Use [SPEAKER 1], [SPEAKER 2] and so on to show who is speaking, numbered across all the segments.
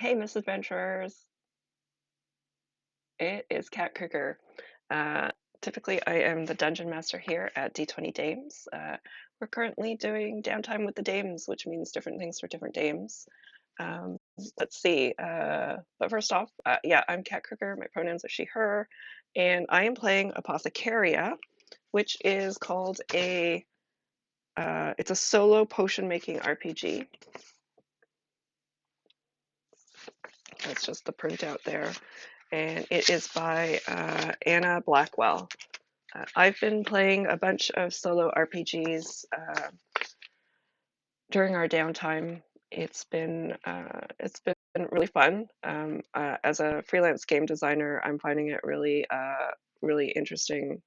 [SPEAKER 1] Hey, Miss Adventurers. It is Cat Cricker. Uh, Typically, I am the dungeon master here at D20 Dames. We're currently doing downtime with the Dames, which means different things for different Dames. Um, let's see. But first off, yeah, I'm Cat Cricker. My pronouns are she, her, and I am playing Apothecaria, which is called it's a solo potion making RPG. That's just the printout there. And it is by Anna Blackwell. I've been playing a bunch of solo RPGs during our downtime. It's been really fun. As a freelance game designer, I'm finding it really interesting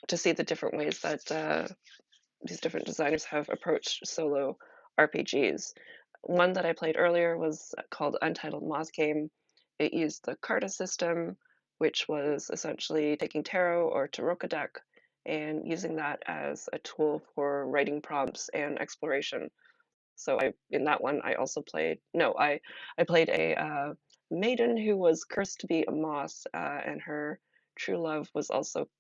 [SPEAKER 1] to see the different ways that these different designers have approached solo RPGs. One that I played earlier was called Untitled Moth Game. It used the Carta system, which was essentially taking tarot or tarot deck and using that as a tool for writing prompts and exploration. So in that one, I also played, no, I played a maiden who was cursed to be a moth, and her true love was also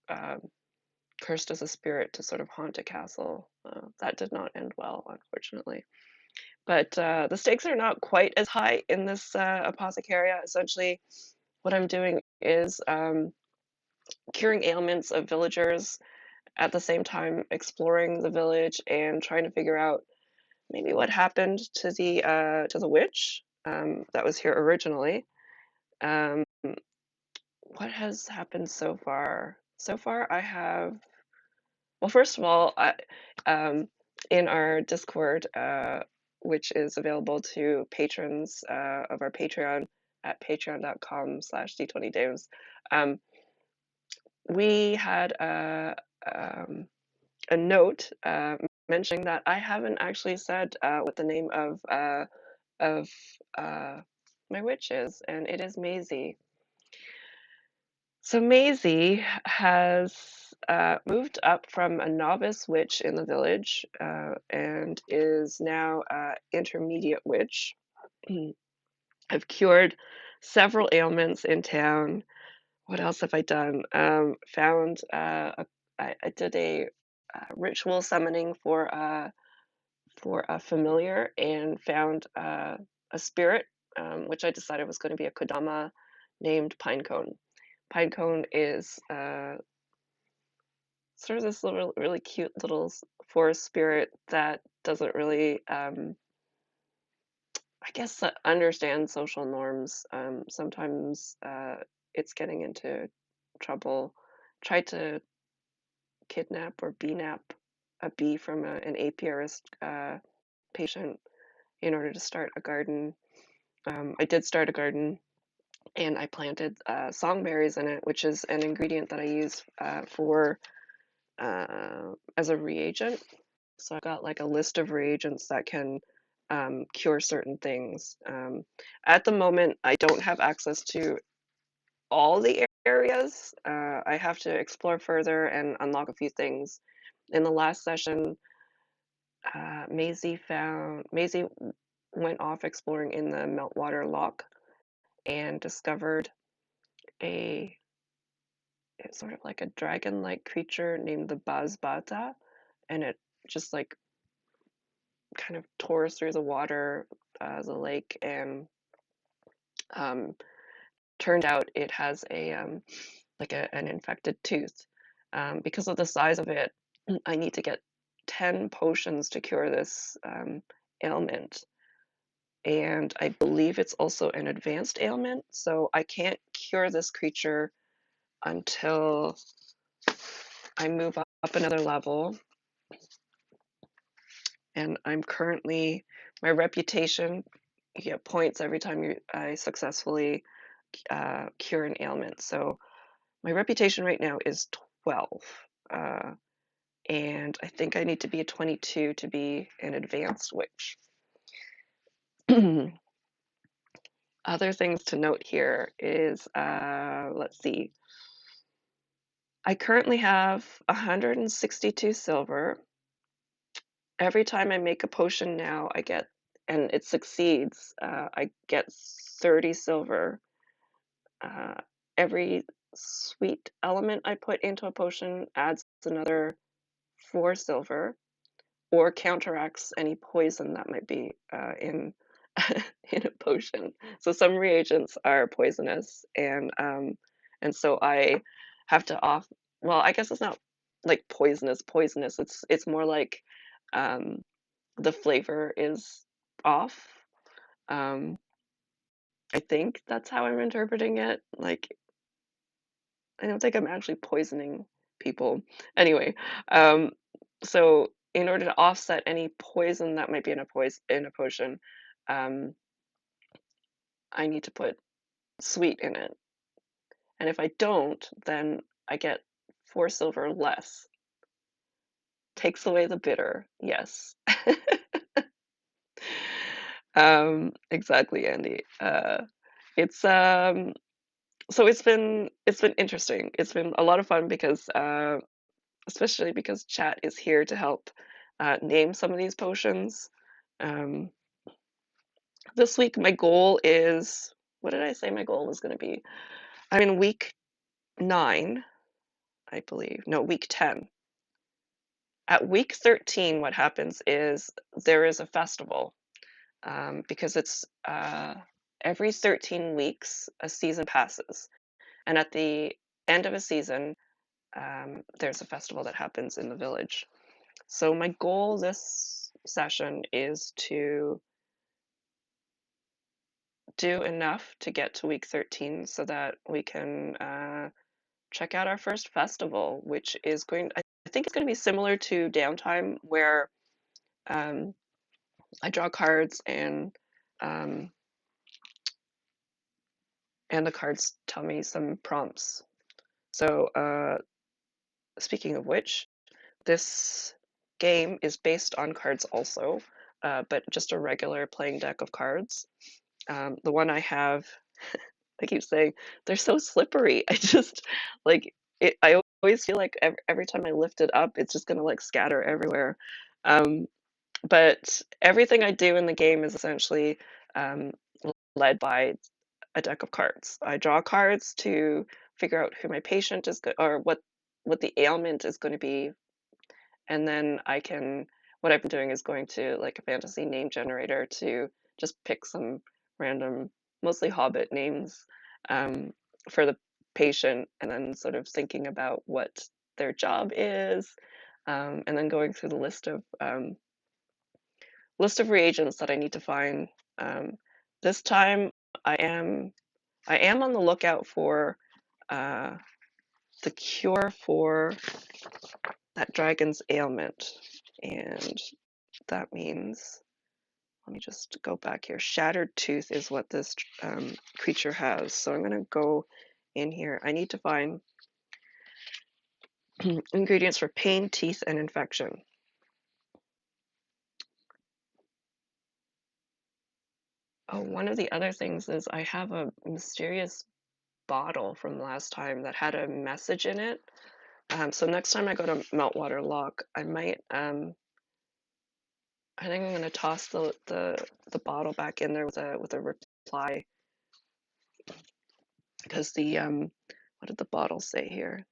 [SPEAKER 1] cursed as a spirit to sort of haunt a castle. That did not end well, unfortunately. But the stakes are not quite as high in this Apothecaria. Essentially, what I'm doing is curing ailments of villagers, at the same time exploring the village and trying to figure out maybe what happened to the witch that was here originally. Um, what has happened so far? So far, I have. Well, first of all, in our Discord, which is available to patrons of our Patreon at patreon.com/d20dames, um, we had a note mentioning that I haven't actually said what the name of uh, my witch is, and it is Maisie. So Maisie has moved up from a novice witch in the village and is now intermediate witch. I've cured several ailments in town. What else have I done? Found I did a ritual summoning for a familiar and found a spirit, which I decided was going to be a kodama named Pinecone. Pinecone is sort of this little, really cute little forest spirit that doesn't really, I guess, understand social norms. Sometimes it's getting into trouble. Tried to kidnap or bee-nap a bee from an apiarist patient in order to start a garden. I did start a garden and I planted songberries in it, which is an ingredient that I use for as a reagent. So I got like a list of reagents that can cure certain things. At the moment, I don't have access to all the areas. I have to explore further and unlock a few things. In the last session, Maisie went off exploring in the Meltwater Loch and discovered a it's sort of like a dragon-like creature named the Bazbata, and it just like kind of tore through the water, the lake, and um, turned out it has an infected tooth. Because of the size of it, I need to get 10 potions to cure this ailment. And I believe it's also an advanced ailment, so I can't cure this creature until I move up another level. And I'm currently, my reputation, you get points every time I successfully cure an ailment. So my reputation right now is 12. Uh, and I think I need to be a 22 to be an advanced witch. Other things to note here is, let's see, I currently have 162 silver. Every time I make a potion now, I get and it succeeds, I get 30 silver. Every sweet element I put into a potion adds another 4 silver, or counteracts any poison that might be in in a potion. So some reagents are poisonous, and so I have to off. Well, I guess it's not like poisonous. Poisonous. It's more like um, the flavor is off. Um, I think that's how I'm interpreting it. Like I don't think I'm actually poisoning people. Anyway, um, so in order to offset any poison that might be in a potion, um, I need to put sweet in it. And if I don't, then I get 4 silver less. Takes away the bitter. Yes. Exactly, Andy. It's so it's been interesting. It's been a lot of fun because especially because chat is here to help name some of these potions. Um, this week, my goal is, what did I say my goal was going to be? I'm in week 9, I believe. No, week 10. At week 13, what happens is there is a festival because it's every 13 weeks, a season passes. And at the end of a season, there's a festival that happens in the village. So my goal this session is to do enough to get to week 13 so that we can check out our first festival, which is I think it's going to be similar to Downtime, where um, I draw cards um, and the cards tell me some prompts. So speaking of which, this game is based on cards also, but just a regular playing deck of cards. The one I have, I keep saying they're so slippery. I just like it. I always feel like every time I lift it up, it's just gonna like scatter everywhere. Um, but everything I do in the game is essentially um, led by a deck of cards. I draw cards to figure out who my patient is, or what the ailment is going to be, and then what I've been doing is going to like a fantasy name generator to just pick some random, mostly Hobbit names um, for the patient, and then sort of thinking about what their job is, and then going through the list of reagents that I need to find. Um, this time, I am I am on the lookout for uh, the cure for that dragon's ailment, and that means, let me just go back here. Shattered tooth is what this creature has. So I'm going to go in here. I need to find ingredients for pain, teeth, and infection. Oh, one of the other things is I have a mysterious bottle from last time that had a message in it. So next time I go to Meltwater Lock, I think I'm gonna toss the bottle back in there with a reply, because what did the bottle say here?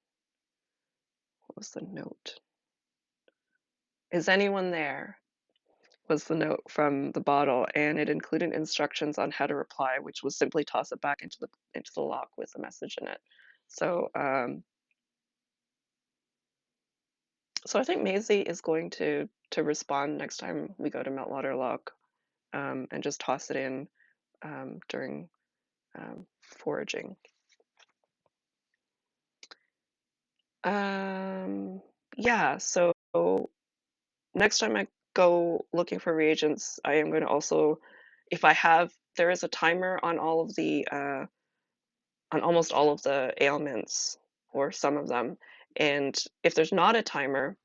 [SPEAKER 1] What was the note? Is anyone there? Was the note from the bottle, and it included instructions on how to reply, which was simply toss it back into the lock with a message in it. So so I think Maisie is going to respond next time we go to Meltwater Lock, and just toss it in during foraging. Yeah, so next time I go looking for reagents, I am going to also, if I have, there is a timer on all of the, on almost all of the ailments, or some of them. And if there's not a timer,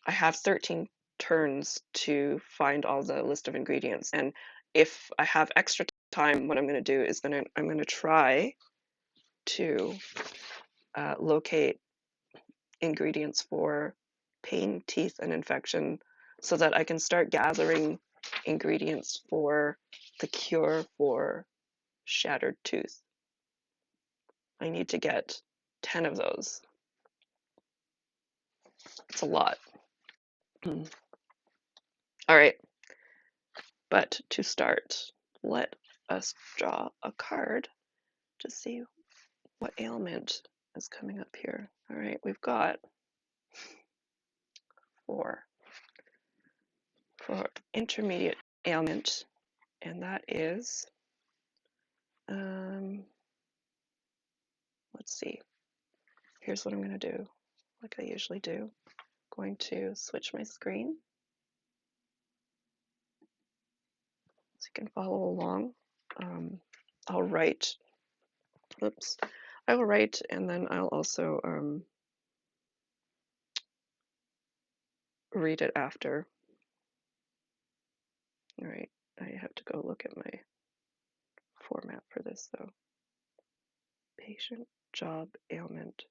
[SPEAKER 1] I have 13 turns to find all the list of ingredients. And if I have extra time, what I'm going to do is I'm going to try to locate ingredients for pain, teeth, and infection, so that I can start gathering ingredients for the cure for shattered tooth. I need to get 10 of those. It's a lot. All right, but to start, let us draw a card to see what ailment is coming up here. All right, we've got 4 for intermediate ailment, and that is, let's see. Here's what I'm going to do, like I usually do. I'm going to switch my screen so you can follow along. I'll write, oops, I will write, and then I'll also read it after. All right, I have to go look at my format for this though. Patient, job, ailment.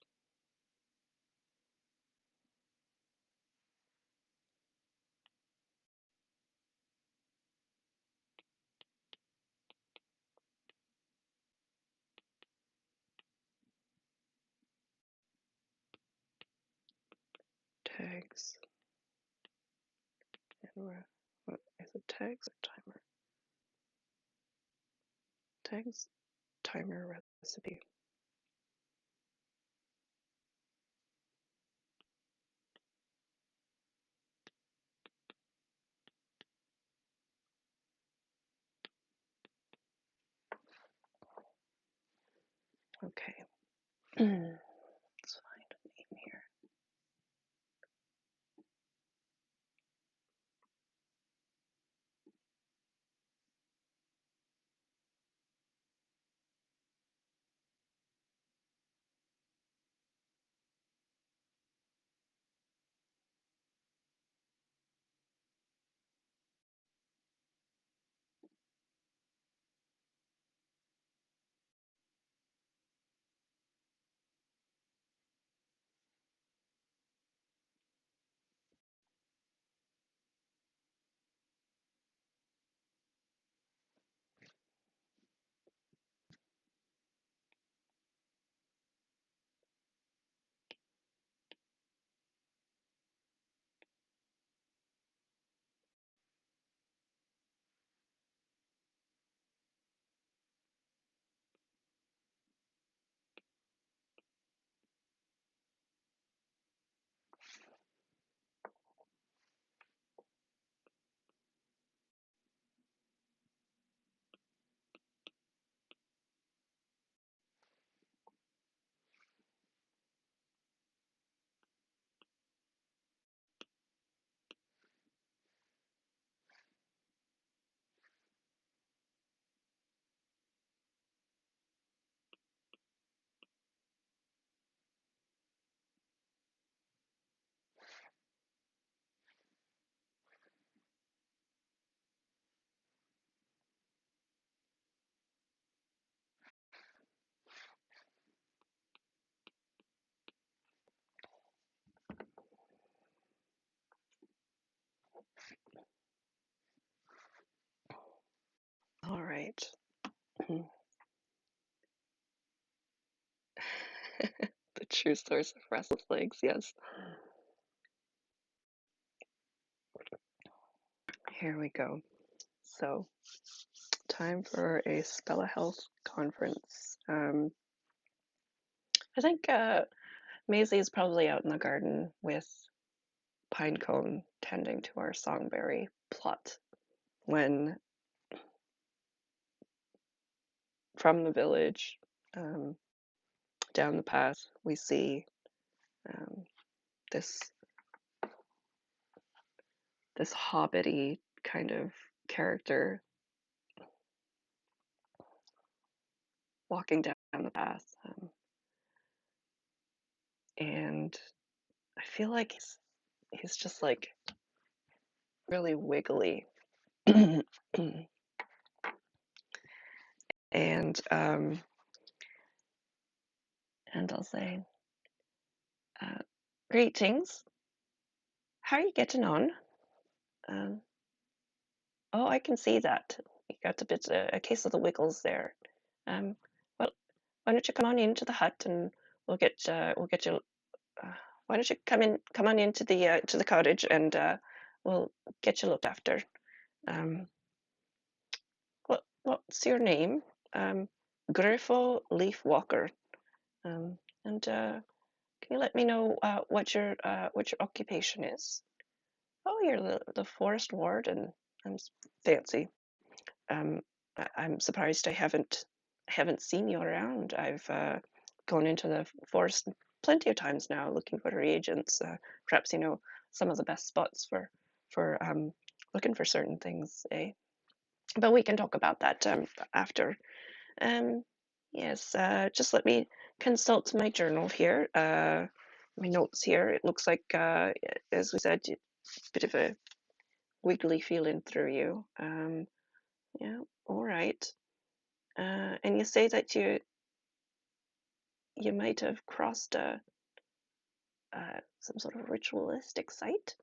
[SPEAKER 1] Tags. And what is it, tags or timer? Tags, timer, recipe. Okay. Let's find a name here. All right. The true source of restless legs, yes. Here we go. So, time for a Spella Health conference. I think Maisie is probably out in the garden with Pinecone tending to our songberry plot when from the village down the path we see um, this hobbity kind of character walking down the path, and I feel like he's just like really wiggly. and I'll say, uh, greetings. How are you getting on? Um, Oh, I can see that. You got a case of the wiggles there. Um, well, why don't you come on into the hut and we'll get you. Uh, why don't you come on into the cottage and we'll get you looked after. Um, what's your name? Um, Griffo Leaf Walker. And can you let me know what your occupation is? Oh, you're the forest warden. I'm fancy. Um, I'm surprised I haven't seen you around. I've gone into the forest plenty of times now looking for reagents. Perhaps you know some of the best spots for looking for certain things, eh? But we can talk about that after. Um, yes, just let me consult my journal here. My notes here. It looks like, as we said, a bit of a wiggly feeling through you. Yeah, all right. And you say that you might have crossed some sort of ritualistic site.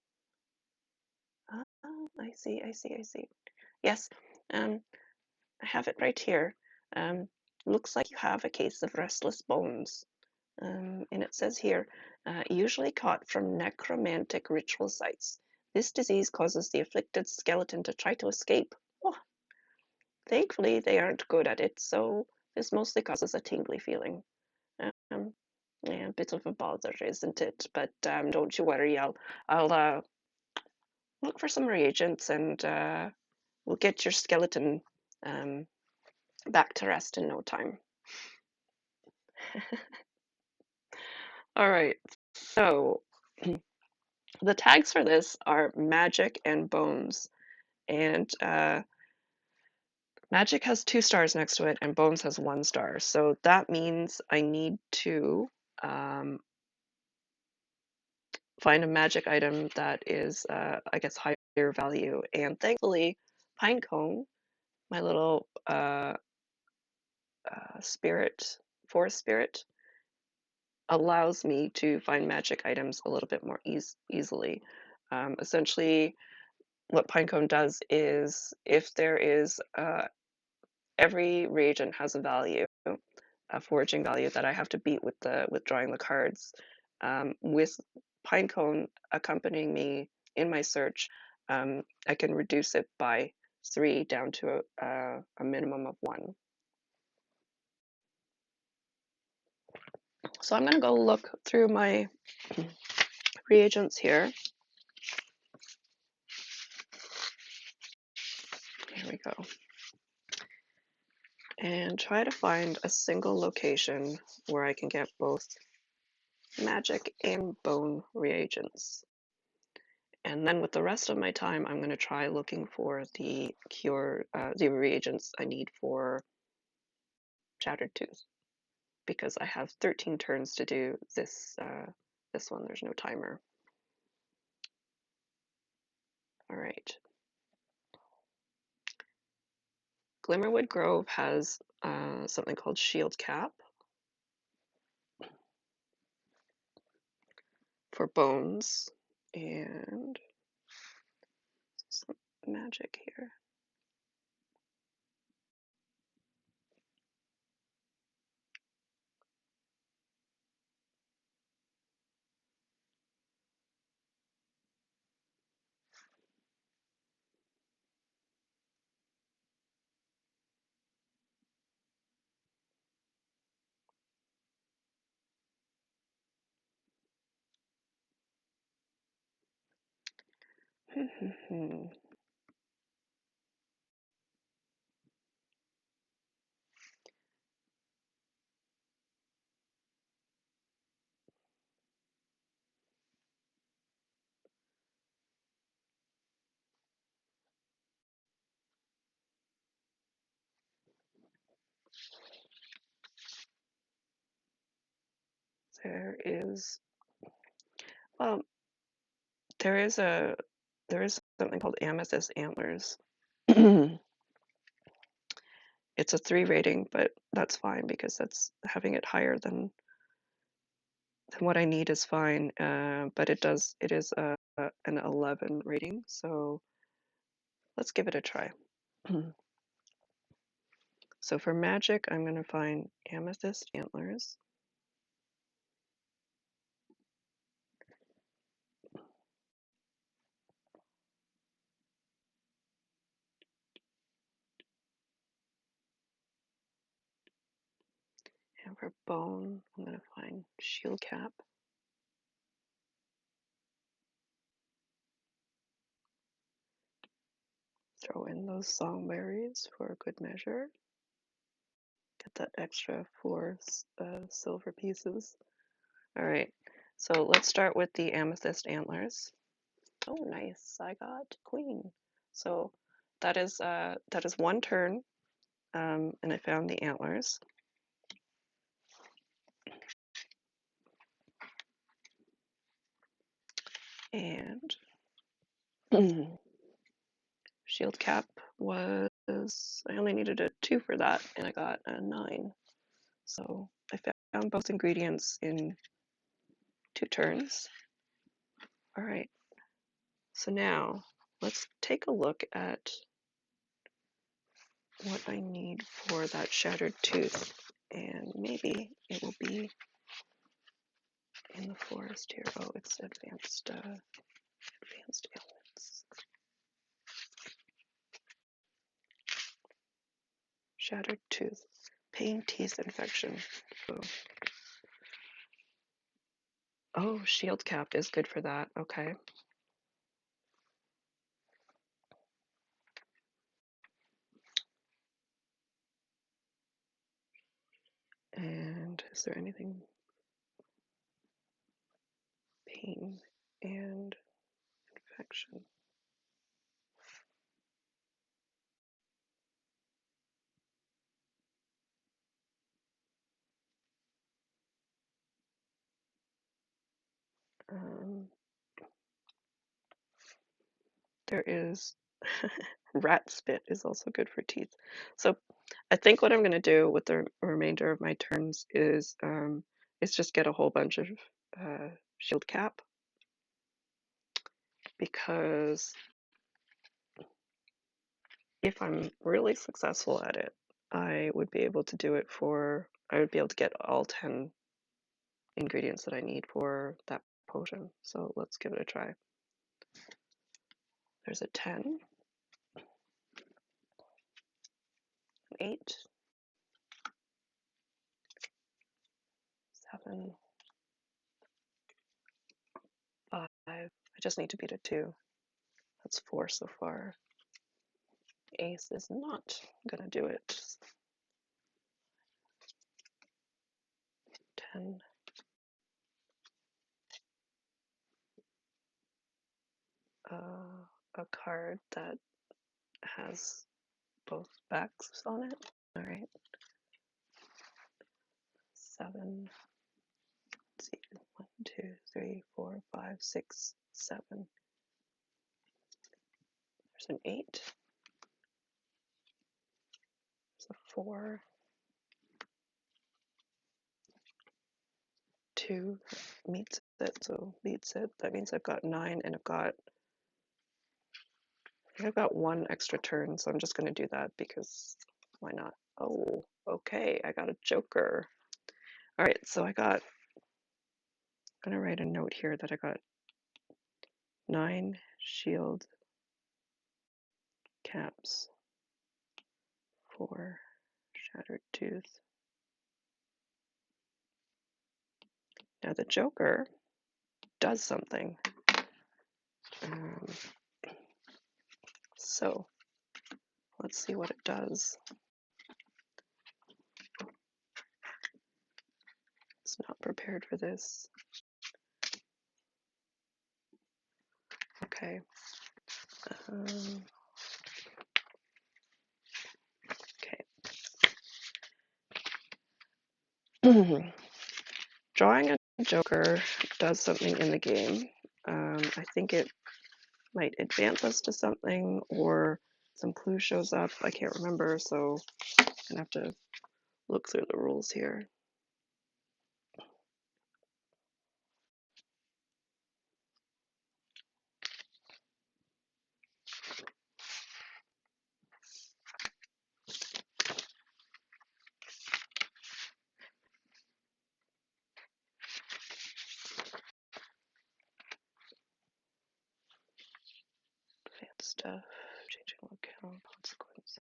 [SPEAKER 1] Oh, I see, I see, I see. Yes, um, I have it right here. Um, looks like you have a case of restless bones. And it says here, usually caught from necromantic ritual sites. This disease causes the afflicted skeleton to try to escape. Oh, thankfully, they aren't good at it, so this mostly causes a tingly feeling. Um, yeah, a bit of a bother, isn't it? But don't you worry, I'll look for some reagents and we'll get your skeleton um, back to rest in no time. All right, so the tags for this are magic and bones. And magic has 2 stars next to it, and bones has 1 star. So that means I need to um, find a magic item that is, I guess, higher value. And thankfully, Pinecone, my little spirit, forest spirit, allows me to find magic items a little bit more easily. Essentially, what Pinecone does is if there is every reagent has a value, a foraging value that I have to beat with drawing the cards. With Pinecone accompanying me in my search, I can reduce it by 3 down to a minimum of 1. So I'm going to go look through my reagents here. Here we go. And try to find a single location where I can get both magic and bone reagents. And then with the rest of my time, I'm going to try looking for the reagents I need for Shattered Tooth, because I have 13 turns to do this one. There's no timer. All right. Glimmerwood Grove has something called Shield Cap for bones, and some magic here. There is, well, there is a there is something called Amethyst Antlers. It's a 3 rating, but that's fine because that's having it higher than what I need is fine. But it is an 11 rating, so let's give it a try. So for magic, I'm going to find amethyst antlers. And for bone, I'm going to find shield cap. Throw in those songberries for a good measure. Get that extra 4 silver pieces. All right, so let's start with the amethyst antlers. Oh, nice! I got queen. So that is 1 turn, and I found the antlers. And shield cap was, I only needed a 2 for that, and I got a 9. So I found both ingredients in 2 turns. All right, so now let's take a look at what I need for that shattered tooth, and maybe it will be in the forest here. Oh, it's advanced ailments. Shattered tooth, pain, teeth infection. Oh, shield cap is good for that. Okay. And is there anything? Pain and infection. There is rat spit is also good for teeth. So I think what I'm going to do with the remainder of my turns is just get a whole bunch of shield cap, because if I'm really successful at it, I would be able to do it for, I would be able to get all 10 ingredients that I need for that potion. So let's give it a try. There's a 10, an 8, 7, 5. I just need to beat a 2. That's 4 so far. Ace is not gonna do it. 10. A card that has both backs on it. All right. 7. Let's see. 1, 2, 3, 4, 5, 6, 7. There's an 8. There's a 4. 2 meets it, so beats it. That means I've got 9, and I think I've got 1 extra turn, so I'm just going to do that because why not? Oh, okay, I got a joker. All right, so I'm gonna write a note here that I got 9 shield caps for shattered tooth. Now the joker does something. So let's see what it does. It's not prepared for this. Okay. Okay. Drawing a joker does something in the game. I think it might advance us to something, or some clue shows up. I can't remember, so I'm gonna have to look through the rules here. stuff. Changing locale consequences.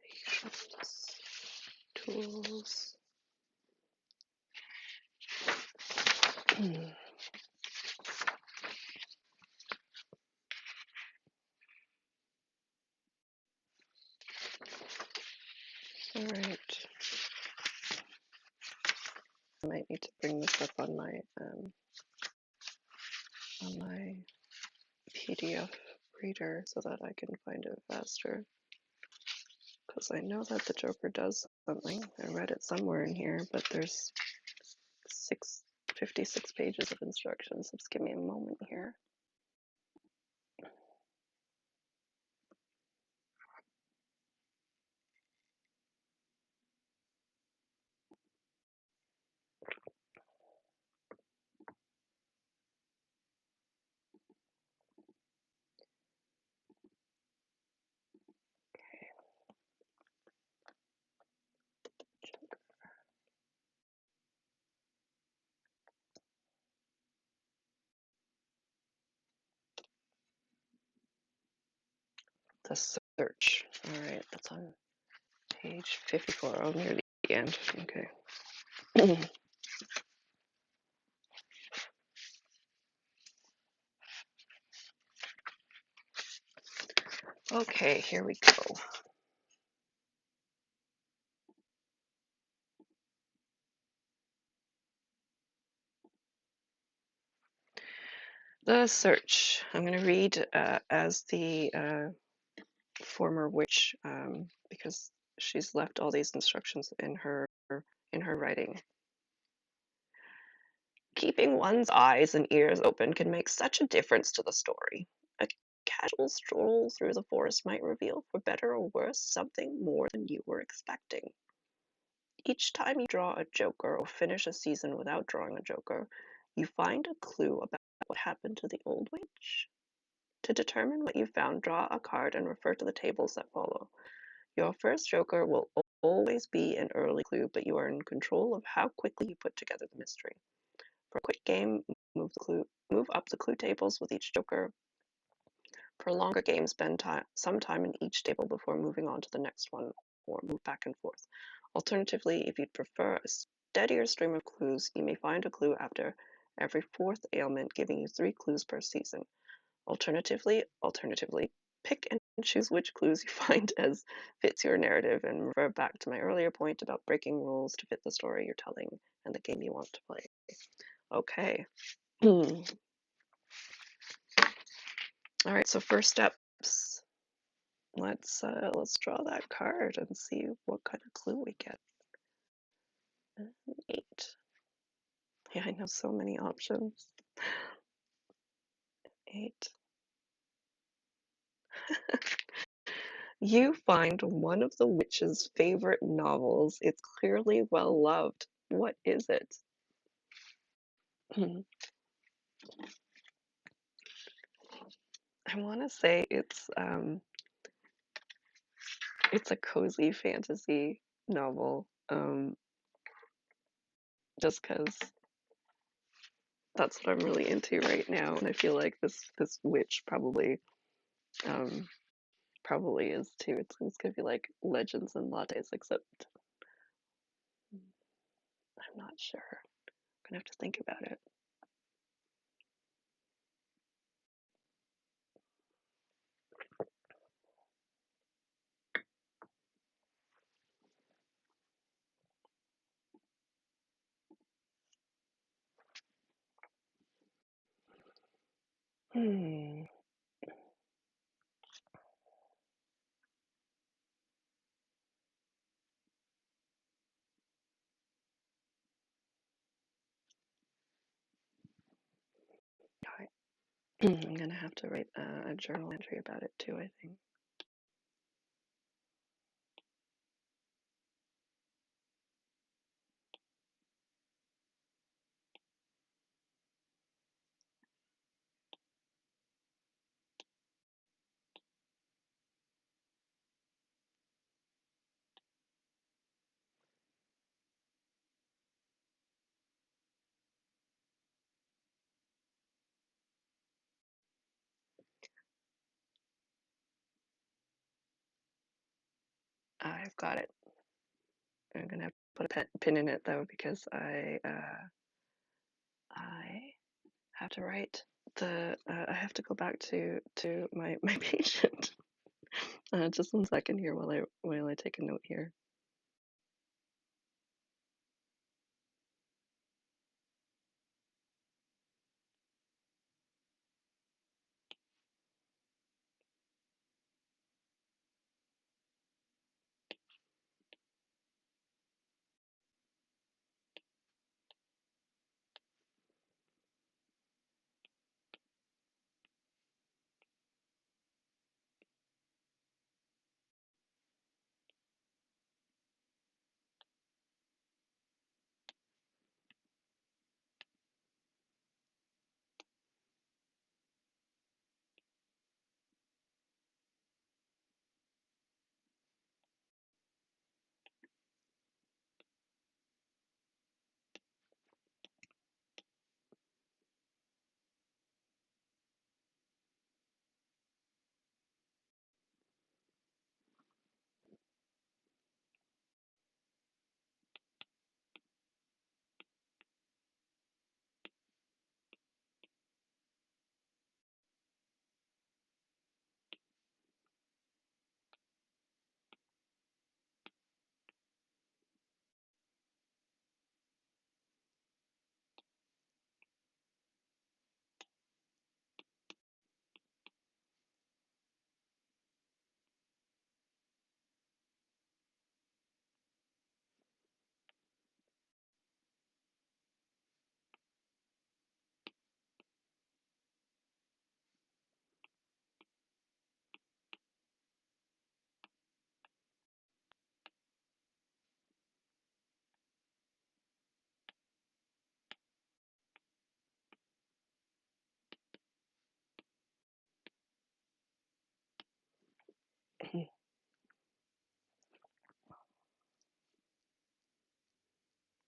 [SPEAKER 1] Patience. Tools. All right. I might need to bring this up on my PDF reader so that I can find it faster. Because I know that the Joker does something. I read it somewhere in here, but there's 56 pages of instructions. Just give me a moment here. The search. All right, that's on page 54. Oh, near the end. Okay. Okay, here we go. The search. I'm going to read as the former witch because she's left all these instructions in her writing. Keeping one's eyes and ears open can make such a difference to the story. A casual stroll through the forest might reveal, for better or worse, something more than you were expecting. Each time you draw a joker or finish a season without drawing a joker, you find a clue about what happened to the old witch. To determine what you found, draw a card and refer to the tables that follow. Your first joker will always be an early clue, but you are in control of how quickly you put together the mystery. For a quick game, move up the clue tables with each joker. For a longer game, spend some time in each table before moving on to the next one, or move back and forth. Alternatively, if you'd prefer a steadier stream of clues, you may find a clue after every fourth ailment, giving you 3 clues per season. Alternatively, pick and choose which clues you find as fits your narrative, and refer back to my earlier point about breaking rules to fit the story you're telling and the game you want to play. Okay. All right, so first steps. Let's draw that card and see what kind of clue we get. 8. Yeah, I know, so many options. 8. You find one of the witch's favorite novels. It's clearly well loved. What is it? I want to say it's a cozy fantasy novel. Just because that's what I'm really into right now, and I feel like this witch probably is too. It's gonna be like Legends and Lattes, except I'm not sure. I'm gonna have to think about it. I'm gonna have to write a journal entry about it too, I think. I've got it. I'm gonna put a pin in it though because I have to write the. I have to go back to my patient. Just 1 second here while I take a note here.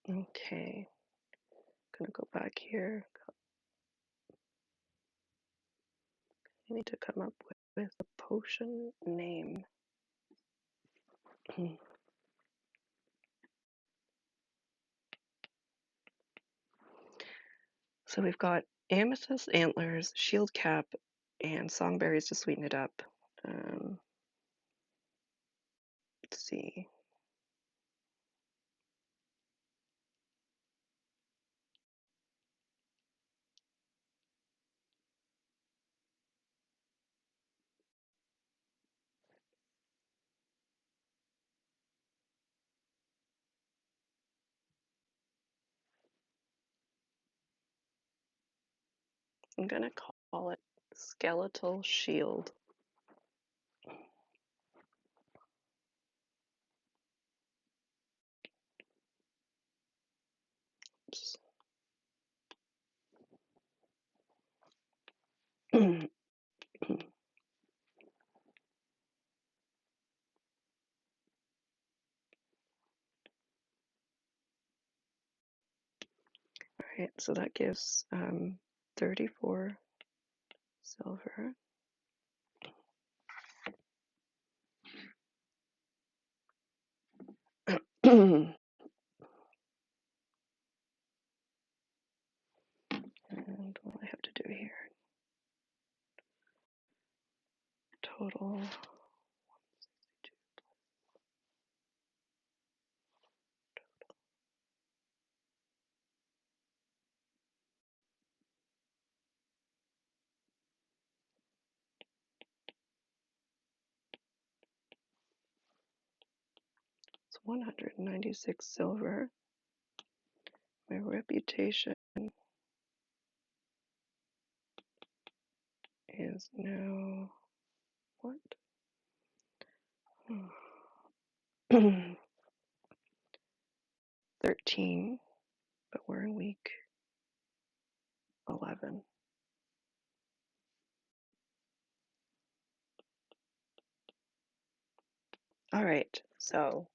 [SPEAKER 1] Okay, I'm gonna go back here. I need to come up with a potion name. So we've got amethyst antlers, shield cap, and songberries to sweeten it up. Let's see. I'm gonna call it skeletal shield. All right, so that gives 34 silver. And what do I have to do here? Total. It's 196 silver. My reputation is now what? 13, but we're in week 11. All right, so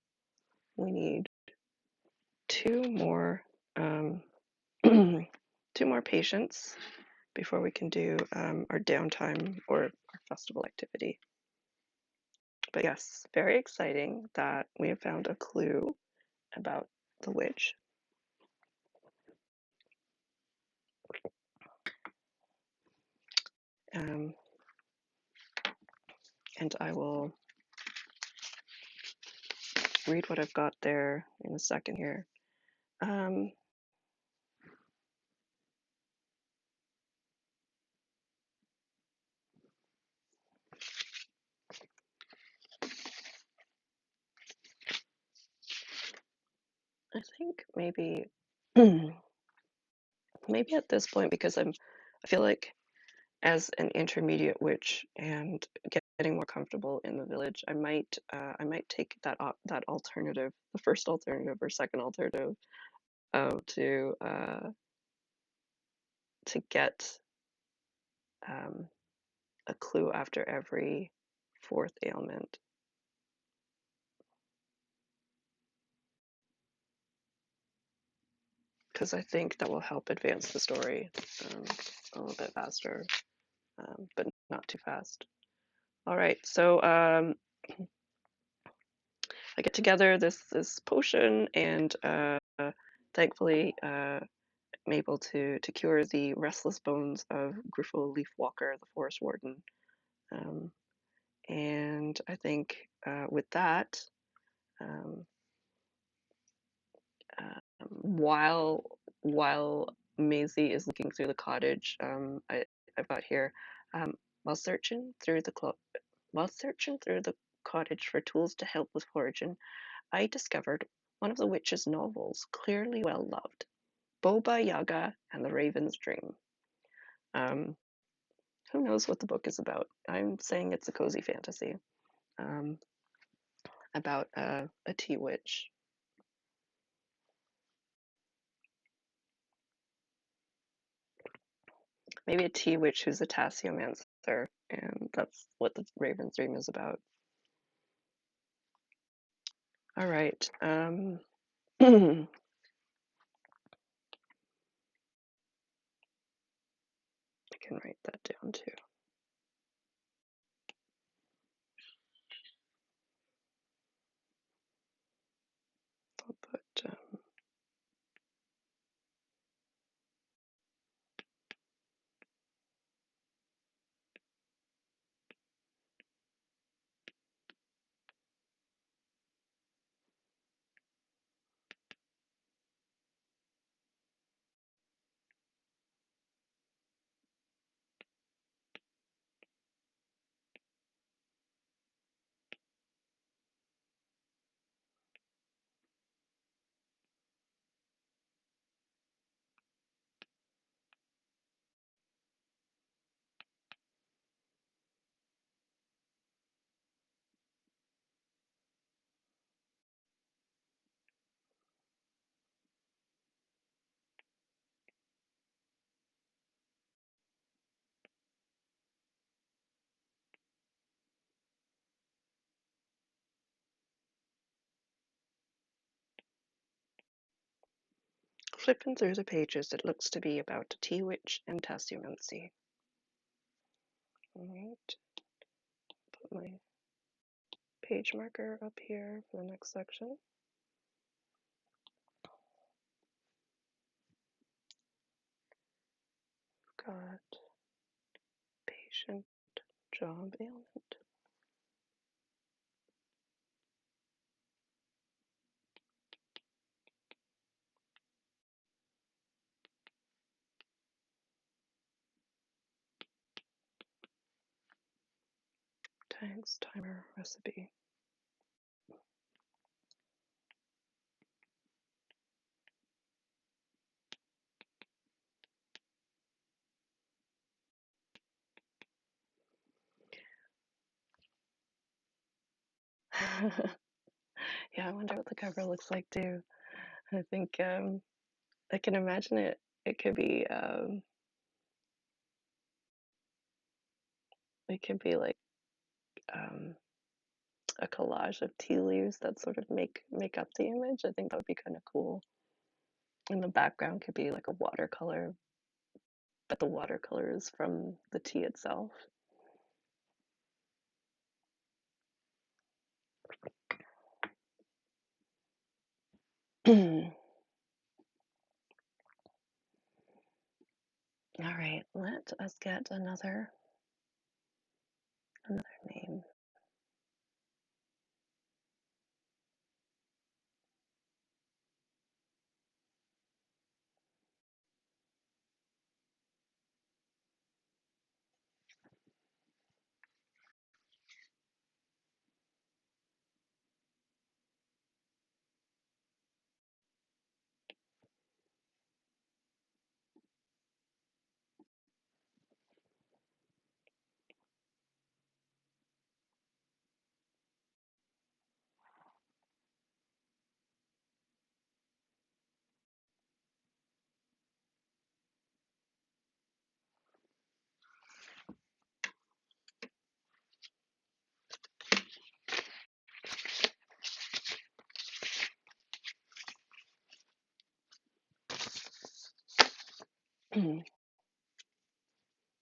[SPEAKER 1] we need two more 2 more patients before we can do our downtime or our festival activity. But yes, very exciting that we have found a clue about the witch. Um, and I will read what I've got there in a second here. I think maybe maybe at this point, because I feel like as an intermediate witch and getting more comfortable in the village, I might take that alternative, the first alternative or second alternative, to get um, a clue after every fourth ailment. Because I think that will help advance the story a little bit faster, but not too fast. All right, so I get together this potion, and thankfully I'm able to cure the restless bones of Griffo Leafwalker, the forest warden. And I think with that, um, while Maisie is looking through the cottage, I've got here, um, while searching through the cottage for tools to help with foraging, I discovered one of the witch's novels, clearly well loved, Boba Yaga and the Raven's Dream. Um, who knows what the book is about? I'm saying it's a cozy fantasy um, about a tea witch. Maybe a tea witch who's a tasseomancer, and that's what the Raven's Dream is about. All right. I can write that down too. I'll put flipping through the pages. It looks to be about a tea witch and tasseomancy. All right. Put my page marker up here for the next section. Got patient job ailment. Tags timer recipe. Yeah, I wonder what the cover looks like too. I think I can imagine it. It could be like um, a collage of tea leaves that sort of make up the image. I think that would be kind of cool. And the background could be like a watercolor, but the watercolor is from the tea itself. All right, let us get another name.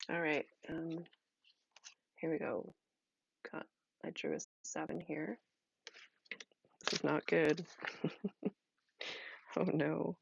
[SPEAKER 1] All right, here we go. I drew a 7 here. This is not good. Oh no.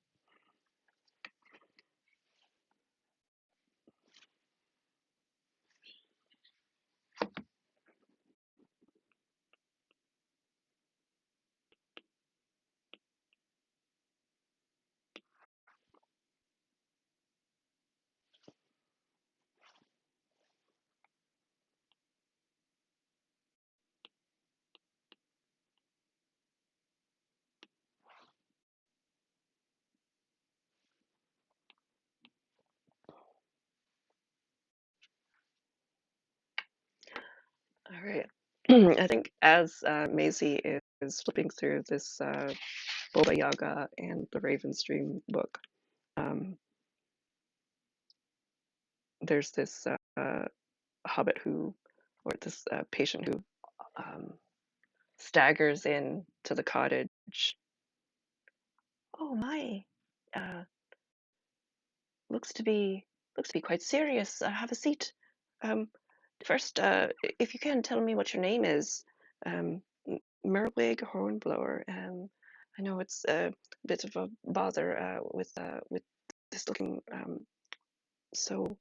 [SPEAKER 1] All right. I think as Maisie is flipping through this Boba Yaga and the Raven's Dream book, um, there's this hobbit who, or this patient who um, staggers in to the cottage. Oh my, uh, looks to be quite serious. Have a seat. Um, First, if you can tell me what your name is. Merwig Hornblower. I know it's a bit of a bother with this looking so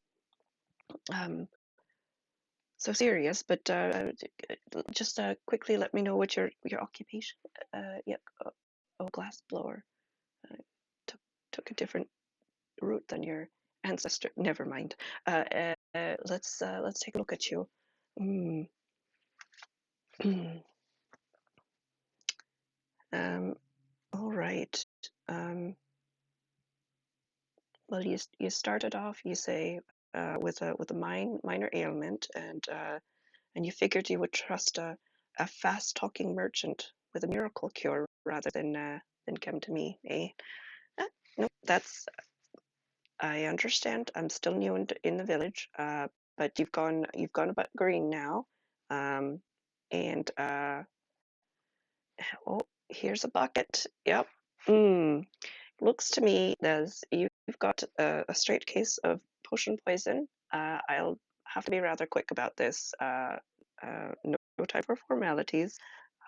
[SPEAKER 1] um, so serious, but just quickly let me know what your occupation. Yeah, oh, glass blower. Uh, took a different route than your ancestor. Never mind. Let's take a look at you. Mm. All right. Um, well, you started off, you say, with a minor ailment, and you figured you would trust a fast-talking merchant with a miracle cure rather than come to me, eh? No, that's I understand. I'm still new in the village, but you've gone about green now, um, and oh, here's a bucket. Yep. Mm. Looks to me as you've got a straight case of potion poison. I'll have to be rather quick about this. No time for formalities.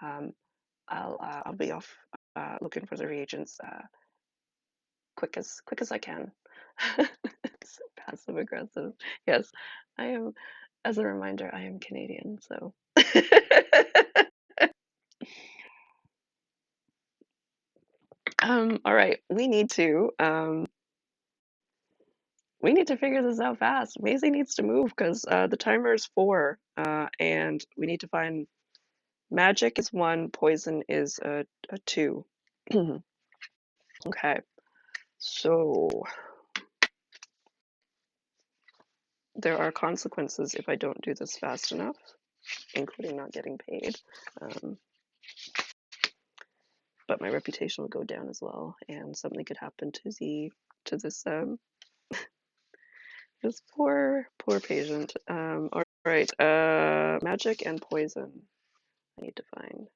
[SPEAKER 1] Um, I'll be off looking for the reagents quick as I can. It's passive aggressive. Yes, I am. As a reminder, I am Canadian, so. All right, we need to figure this out fast. Maisie needs to move because the timer is 4, and we need to find magic is 1, poison is a 2. Okay, so there are consequences if I don't do this fast enough, including not getting paid. Um, but my reputation will go down as well, and something could happen to this poor patient. All right, magic and poison. I need to find.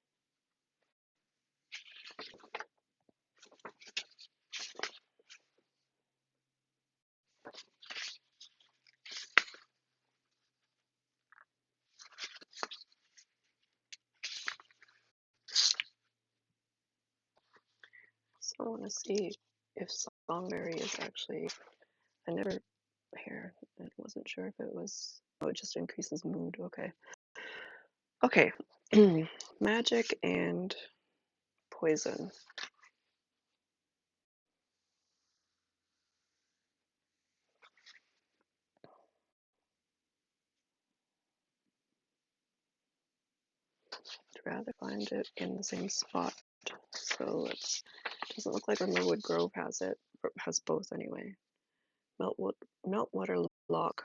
[SPEAKER 1] I want to see if Songberry is actually. I never here. I wasn't sure if it was. Oh, it just increases mood. Okay. Okay. Magic and poison. I'd rather find it in the same spot. So it doesn't look like Riverwood Grove has it. Or has both anyway. Meltwater Lock.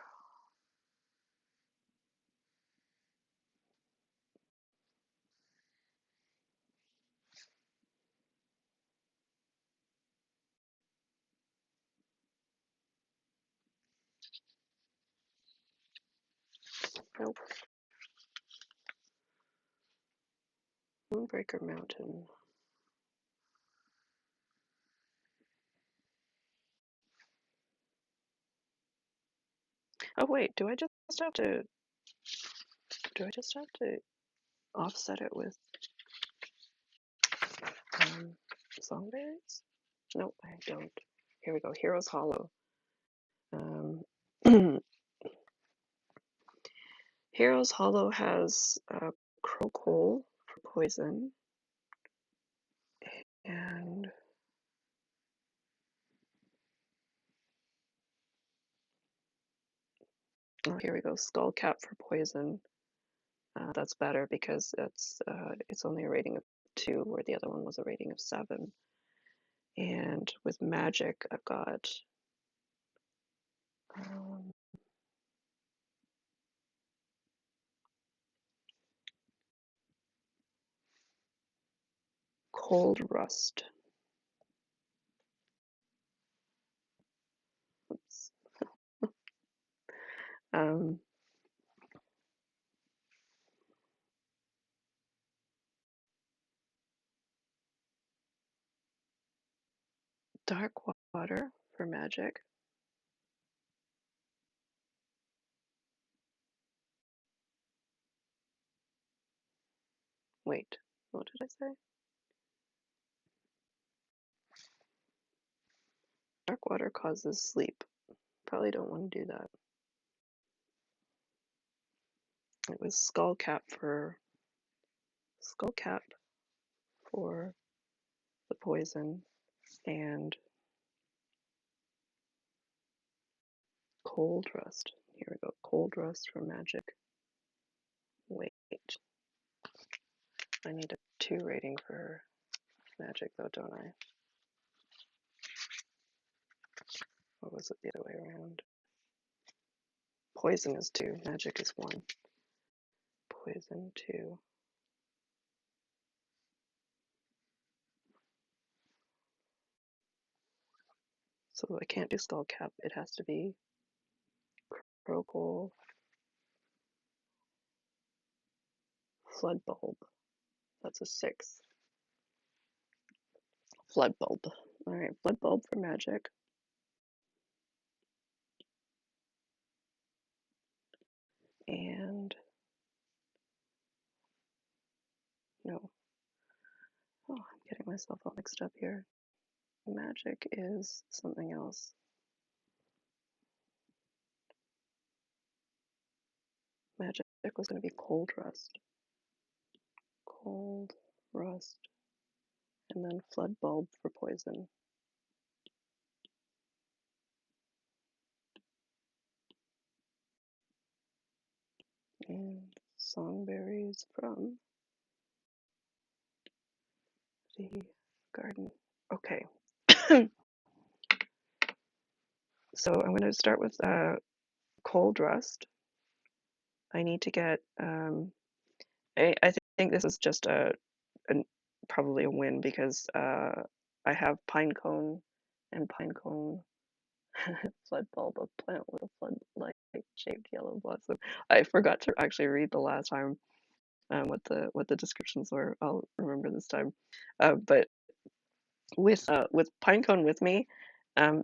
[SPEAKER 1] Nope. Moonbreaker Mountain. Oh wait, do I just have to offset it with Songberries? Nope, I don't. Here we go. Heroes Hollow. Um, Heroes Hollow has Crow Coal for poison, and oh, here we go. Skullcap for poison. That's better because it's only a rating of 2, where the other one was a rating of 7. And with magic, I've got um, Cold Rust. Oops. Um, Dark Water for magic. Wait, what did I say? Dark water causes sleep. Probably don't want to do that. It was Skullcap for the poison, and Cold Rust. Here we go. Cold Rust for magic. Wait, I need a 2 rating for magic though, don't I? Or was it the other way around? Poison is 2, magic is 1. Poison 2. So I can't do Skullcap. It has to be Crocol, Flood Bulb. That's a 6. Flood Bulb. Alright, Flood Bulb for magic. And no. Oh, I'm getting myself all mixed up here. Magic is something else. Magic was going to be Cold Rust. Cold Rust. And then Flood Bulb for poison. And Songberries from the garden. Okay. So I'm going to start with Cold Rust. I need to get, I think this is just probably a win because I have Pinecone and Pinecone flood bulb, a plant with a flood-like shaped yellow blossom. I forgot to actually read the last time what the descriptions were. I'll remember this time. But with Pinecone with me, um,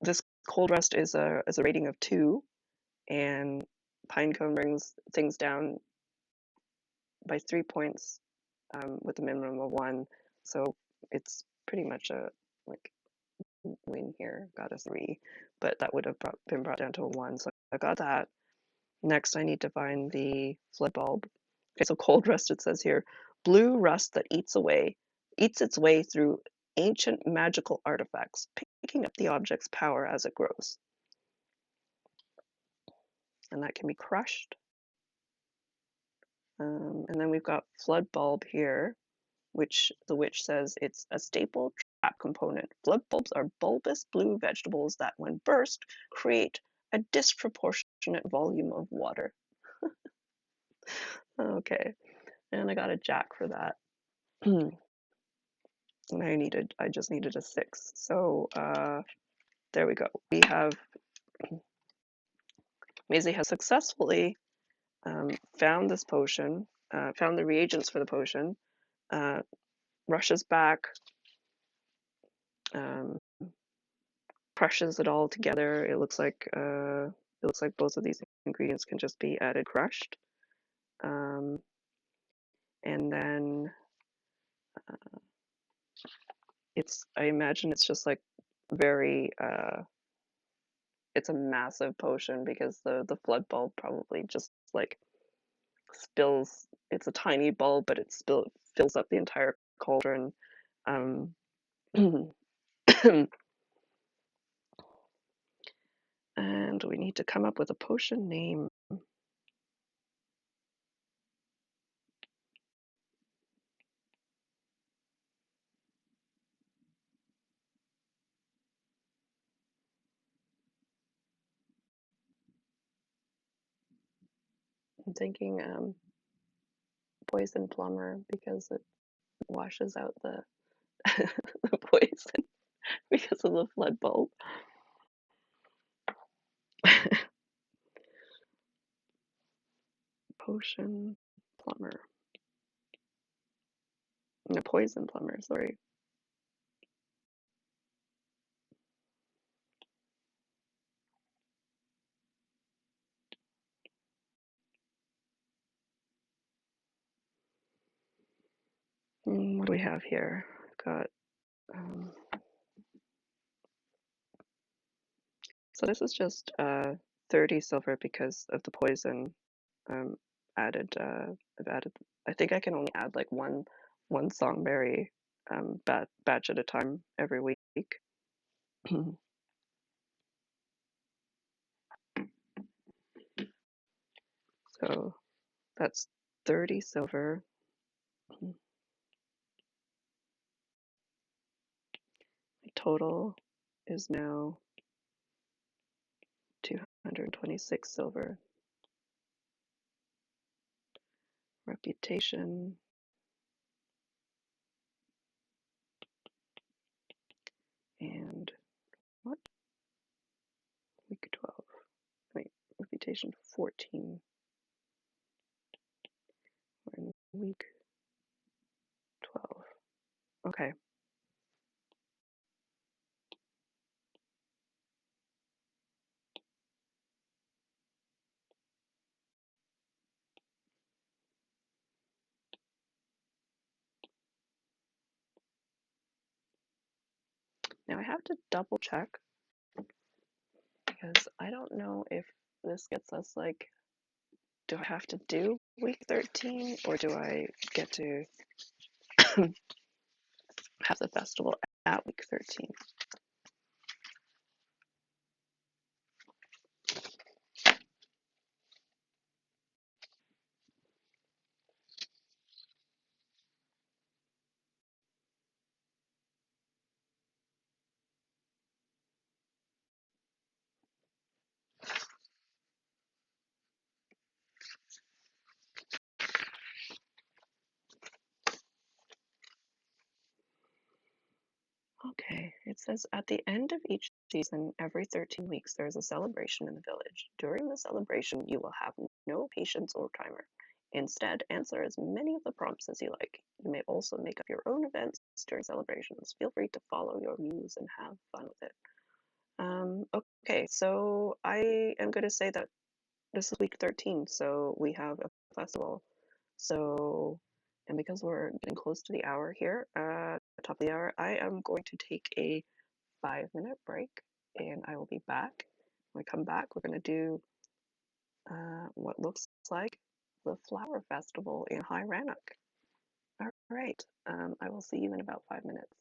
[SPEAKER 1] this Cold Rust is a rating of 2, and Pinecone brings things down by 3 points with a minimum of 1. So it's pretty much a like win here. Got a 3, but that would have been brought down to a 1. So I got that. Next, I need to find the flood bulb. Okay, so cold rust, it says here, blue rust that eats its way through ancient magical artifacts, picking up the object's power as it grows. And that can be crushed. And then we've got flood bulb here, which the witch says it's a staple trap component. Flood bulbs are bulbous blue vegetables that, when burst, create a disproportionate volume of water. Okay, and I got a jack for that. And I just needed a 6. So there we go. We have Maisie has successfully found this potion, found the reagents for the potion, rushes back, crushes it all together. It looks like both of these ingredients can just be added crushed, and then I imagine it's just like very it's a massive potion because the flood bulb probably just like spills. It's a tiny bulb, but it fills up the entire cauldron. Um, and we need to come up with a potion name. I'm thinking poison plumber because it washes out the the poison because of the flood bulb. Potion plumber. No, poison plumber, sorry. What do we have here? Got so this is just 30 silver because of the poison added. I've added. I think I can only add like one songberry batch at a time every week. So that's 30 silver. My total is now 226 silver. Reputation. And what? Week 12. Wait, reputation 14. We're in week 12. Okay. Now I have to double check because I don't know if this gets us like, do I have to do week 13 or do I get to have the festival at week 13? Okay, it says at the end of each season, every 13 weeks, there is a celebration in the village. During the celebration, you will have no patience or timer. Instead, answer as many of the prompts as you like. You may also make up your own events during celebrations. Feel free to follow your muse and have fun with it. Okay, so I am going to say that this is week 13, so we have a festival. So And because we're getting close to the hour here, top of the hour, I am going to take a 5-minute break and I will be back. When we come back, we're going to do what looks like the Flower Festival in High Rannoch. All right, I will see you in about 5 minutes.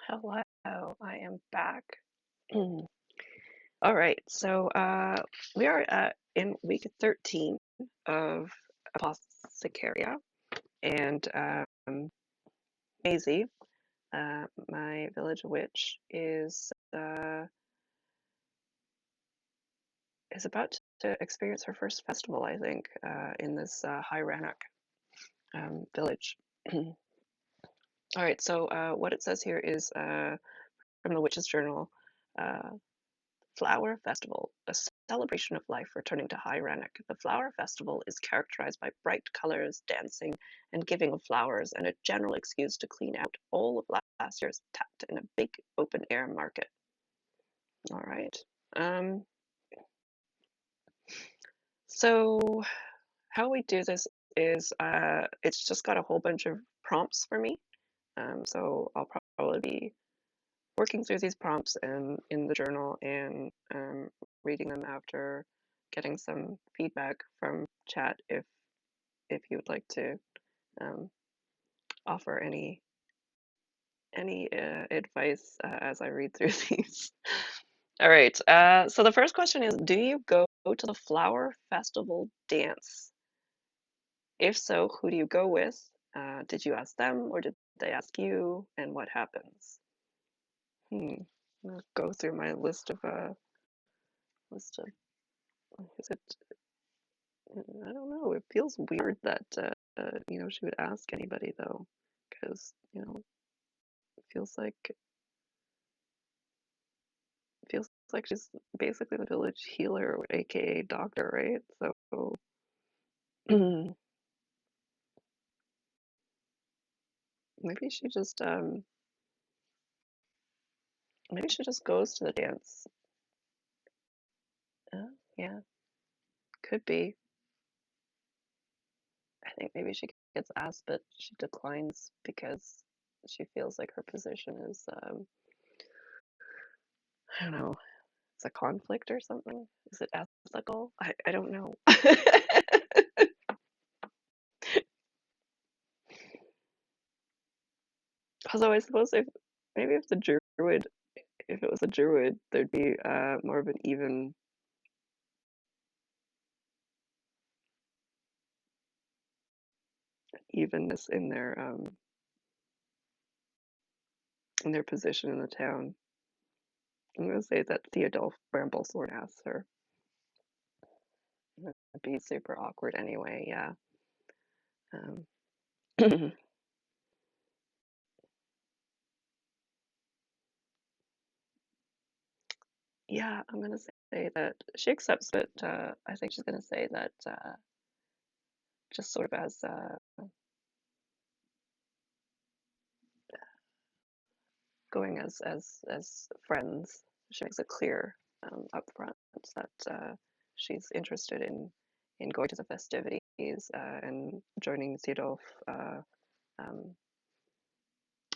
[SPEAKER 1] Hello, I am back. All right, so we are in week 13 of Apothecaria, and Maisie, my village witch, is about to experience her first festival, I think, in this high Rannoch village. All right, so what it says here is from the Witch's Journal. Uh, Flower Festival, a celebration of life returning to High Rannoch. The Flower Festival is characterized by bright colors, dancing, and giving of flowers, and a general excuse to clean out all of last year's tat in a big open-air market. All right. Um, so how we do this is it's just got a whole bunch of prompts for me. So I'll probably be working through these prompts and in the journal and reading them after getting some feedback from chat if you would like to um, offer any advice as I read through these. All right. So the first question is, do you go to the flower festival dance? If so, who do you go with? Did you ask them or did they ask you? And what happens? I'll go through my list of is it I don't know. It feels weird that she would ask anybody though, because it feels like she's basically the village healer, aka doctor, right? So maybe she just goes to the dance. Yeah, could be. I think maybe she gets asked, but she declines because she feels like her position is I don't know. It's a conflict or something. Is it ethical? I don't know. Although I suppose if the druid, if it was a druid, there'd be more of an evenness in their position in the town. I'm gonna say that Theodulf Bramblesword asks her. It'd be super awkward anyway. Yeah. Um, yeah, I'm gonna say that she accepts, but I think she's gonna say that just sort of as going as friends. She makes it clear up front that she's interested in going to the festivities and joining Theodulf um,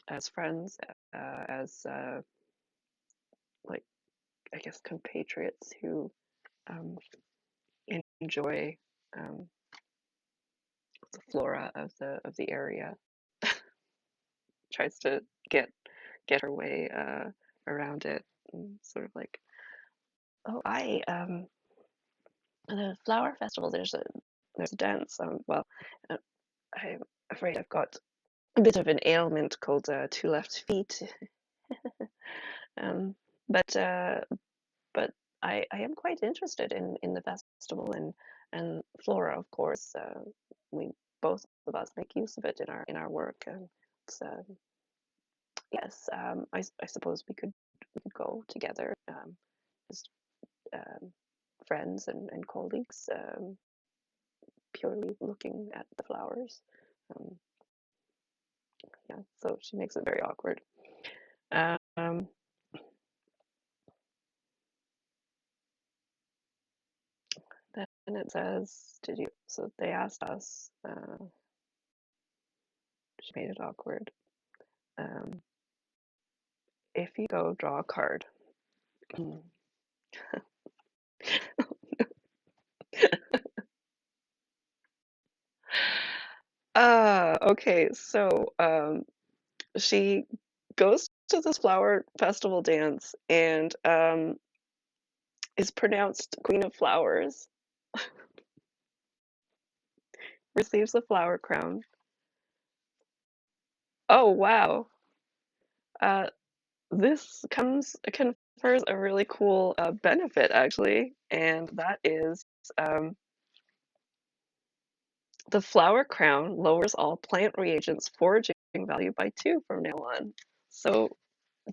[SPEAKER 1] as friends, as like I guess compatriots who um, enjoy um, the flora of the area. Tries to get her way around it, and sort of like, oh, the flower festival. There's a dance. Well, uh, I'm afraid I've got a bit of an ailment called two left feet. um, but uh, but I am quite interested in the festival and flora, of course. We both of us make use of it in our work, and it's, yes, I suppose we could go together, just friends and colleagues, purely looking at the flowers. Um, yeah, so she makes it very awkward. Um, then it says, did you? So they asked us. She made it awkward. Um, if you go, draw a card. Okay, so she goes to this flower festival dance and is pronounced Queen of Flowers, receives a flower crown. Oh, wow. Uh, this confers a really cool benefit, actually, and that is um, the flower crown lowers all plant reagents foraging value by 2 from now on. So,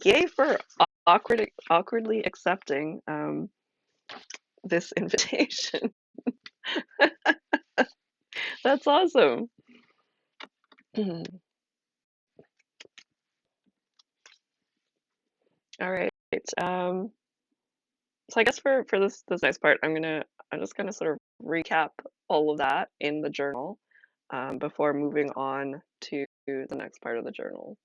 [SPEAKER 1] yay for awkwardly accepting this invitation. That's awesome. All right. Um, so I guess for this next part, I'm just gonna sort of recap all of that in the journal before moving on to the next part of the journal.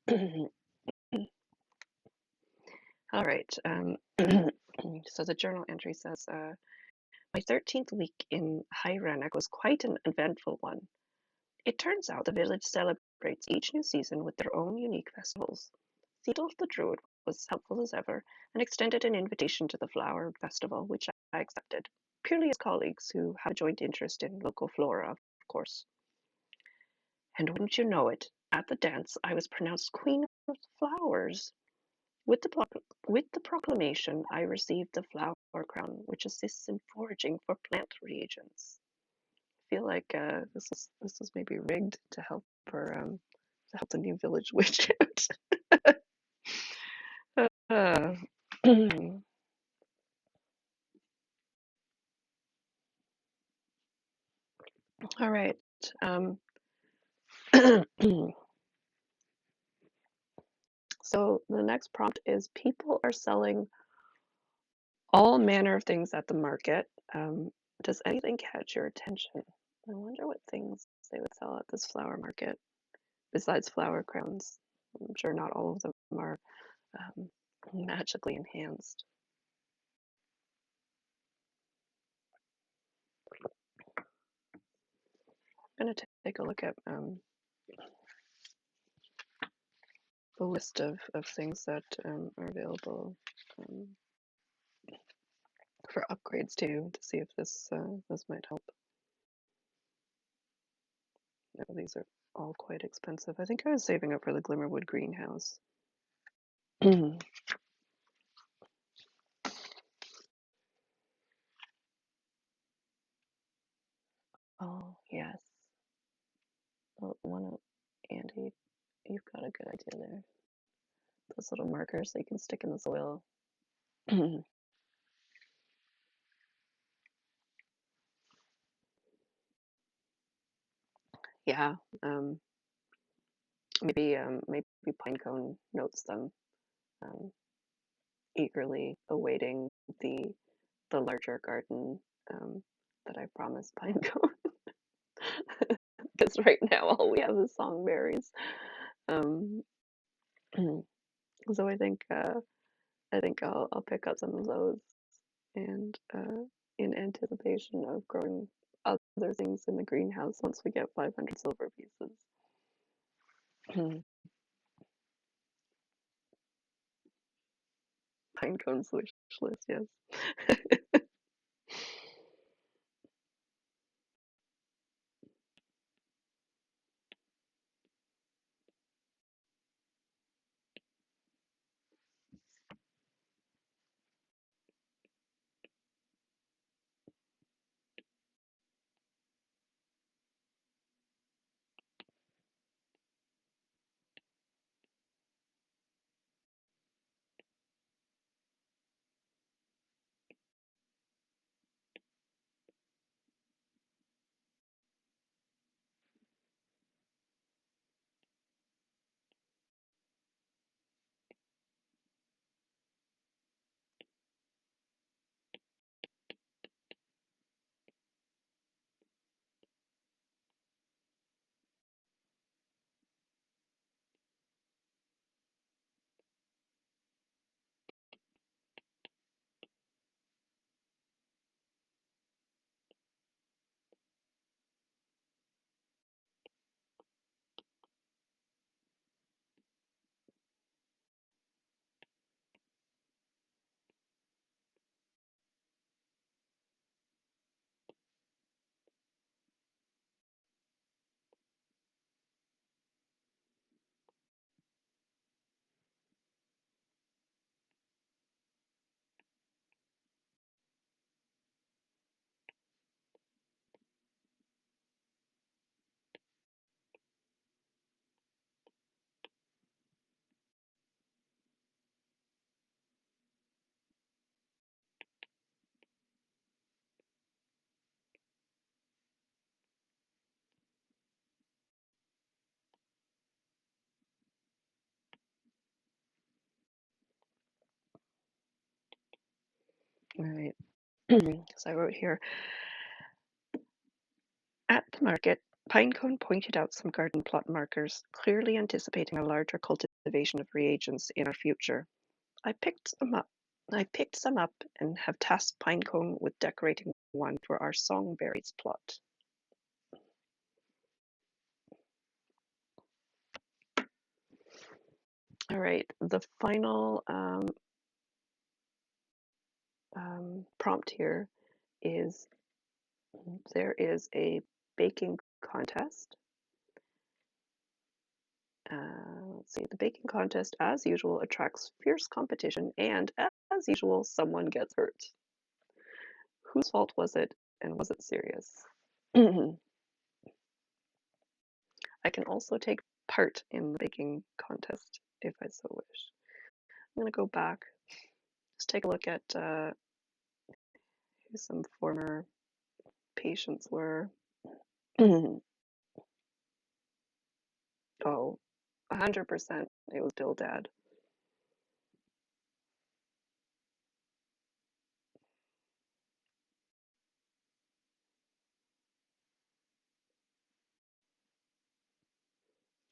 [SPEAKER 1] All right. So the journal entry says, my 13th week in Hyranek was quite an eventful one. It turns out the village celebrates each new season with their own unique festivals. Theodulf the Druid was helpful as ever and extended an invitation to the flower festival, which I accepted, purely as colleagues who have a joint interest in local flora, of course. And wouldn't you know it, at the dance I was pronounced Queen of the Flowers. With the proclamation, I received the flower crown, which assists in foraging for plant reagents. I feel like this is maybe rigged to help her to help the new village witch out. uh, all right. Um, so the next prompt is people are selling all manner of things at the market. Does anything catch your attention? I wonder what things they would sell at this flower market besides flower crowns. I'm sure not all of them are um, magically enhanced. I'm going to take a look at the list of things that are available um, for upgrades too, to see if this might help. No, these are all quite expensive. I think I was saving up for the Glimmerwood greenhouse. Oh yes, one of Andy, you've got a good idea there. Those little markers that you can stick in the soil. Yeah, maybe Pinecone notes them, um, eagerly awaiting the larger garden that I promised Pinecone. Because right now all we have is songberries. Um, so I think I'll pick up some of those and in anticipation of growing other things in the greenhouse once we get 500 silver pieces. Pinecone's wish list, yes. All right. So I wrote here, at the market, Pinecone pointed out some garden plot markers, clearly anticipating a larger cultivation of reagents in our future. I picked some up and have tasked Pinecone with decorating one for our songberries plot. All right, the final prompt here is there is a baking contest. Let's see, the baking contest, as usual, attracts fierce competition, and as usual, someone gets hurt. Whose fault was it, and was it serious? I can also take part in the baking contest if I so wish. I'm going to go back, just take a look at who some former patients were. Oh, 100% it was Bildad.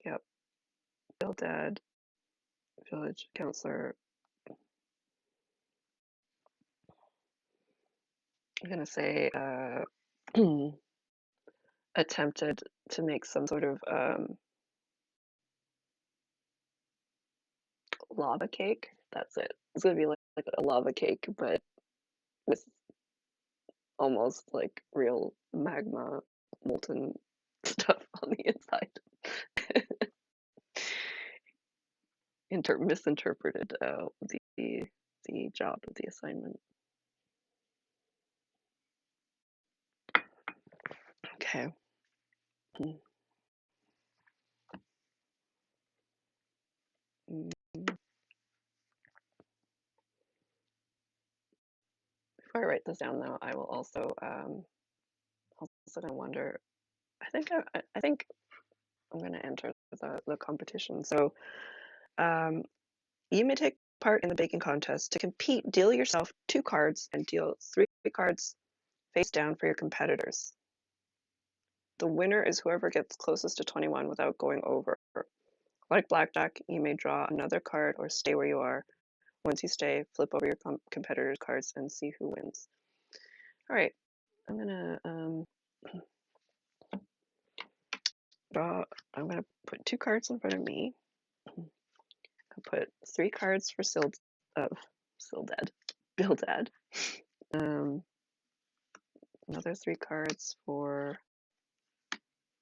[SPEAKER 1] Yep, Bildad, village counselor. I'm going to say attempted to make some sort of lava cake. That's it. It's gonna be like a lava cake, but with almost like real magma molten stuff on the inside. Misinterpreted the job of the assignment. Okay. Before I write this down, though, I will also wonder. I think I'm going to enter the competition. So you may take part in the baking contest. To compete, deal yourself 2 cards and deal 3 cards face down for your competitors. The winner is whoever gets closest to 21 without going over. Like blackjack, you may draw another card or stay where you are. Once you stay, flip over your competitor's cards and see who wins. All right, I'm gonna I'm gonna put 2 cards in front of me. I'll put 3 cards for Bildad. Another 3 cards for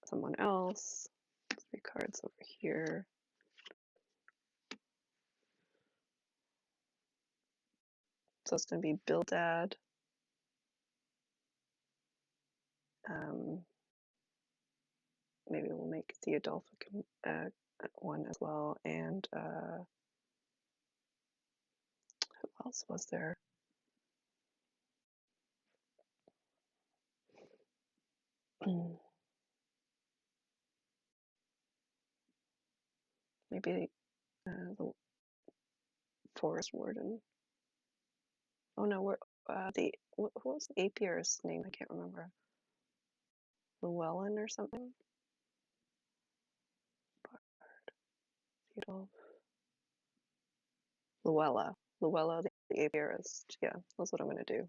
[SPEAKER 1] someone else. 3 cards over here. So it's going to be Bildad. Maybe we'll make the Adolphic one as well. And who else was there? Maybe the forest warden. Oh no, what was the apiarist's name? I can't remember. Llewellyn or something? Luella. Luella the apiarist. Yeah, that's what I'm going to do.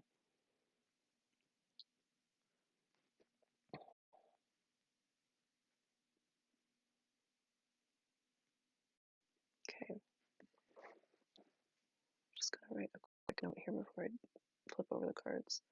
[SPEAKER 1] Okay. Just going to write a quick note here before I flip over the cards.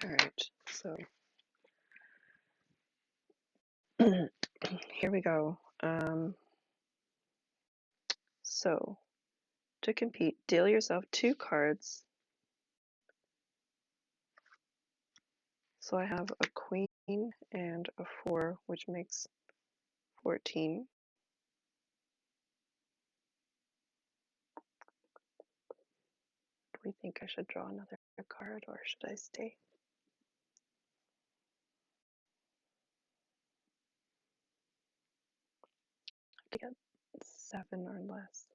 [SPEAKER 1] All right, so here we go. So to compete, deal yourself 2 cards. So I have a queen and a 4, which makes 14. Do we think I should draw another card or should I stay? I get 7 or less.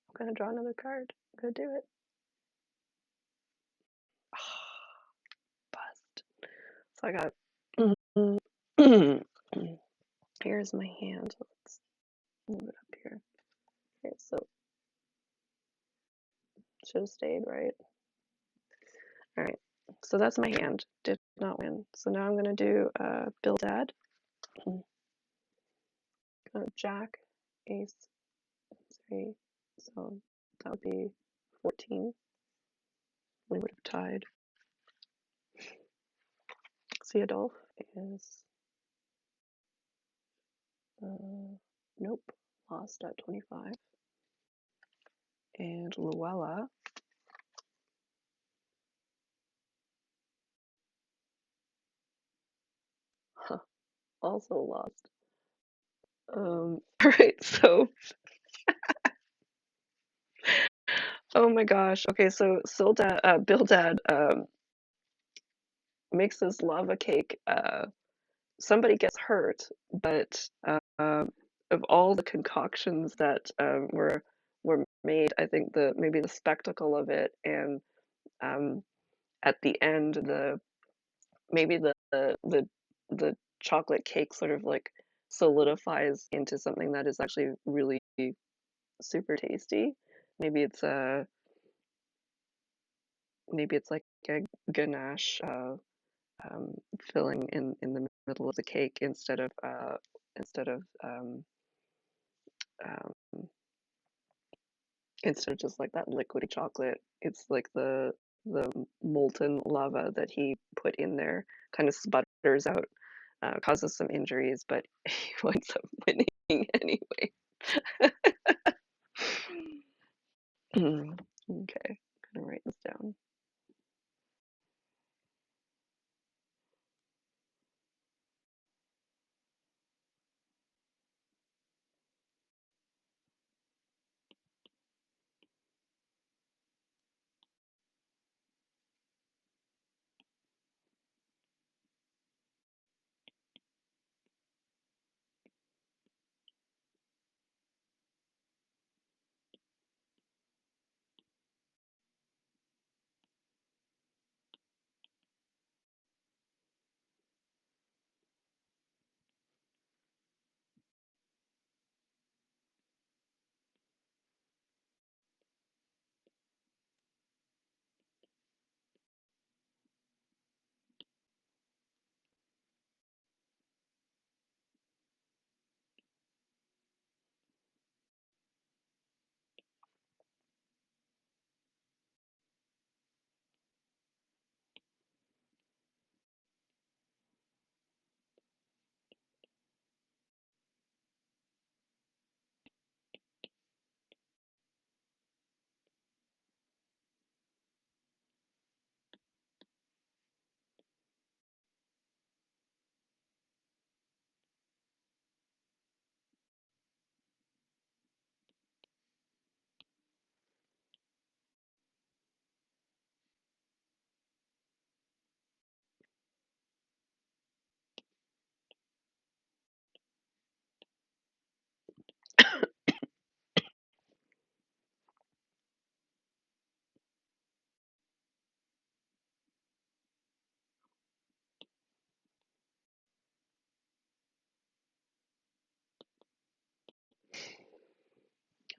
[SPEAKER 1] I'm gonna draw another card. I'm gonna do it. Bust. So I got here's my hand. Let's move it up here. Okay, so should have stayed, right? All right. So that's my hand. Did not win. So now I'm gonna do Bill Dad. Jack, Ace, 3. So that would be 14. We would have tied. Theodolph is nope, lost at 25. And Luella also lost. All right, so oh my gosh. Okay, so Bill Dad makes this lava cake. Somebody gets hurt, but of all the concoctions that were made, I think maybe the spectacle of it and um, at the end maybe the chocolate cake sort of like solidifies into something that is actually really super tasty. Maybe it's a maybe it's like a ganache filling in the middle of the cake instead of um, instead of just like that liquidy chocolate. It's like the molten lava that he put in there kind of sputters out, causes some injuries, but he winds up winning anyway. Okay, I'm gonna write this down.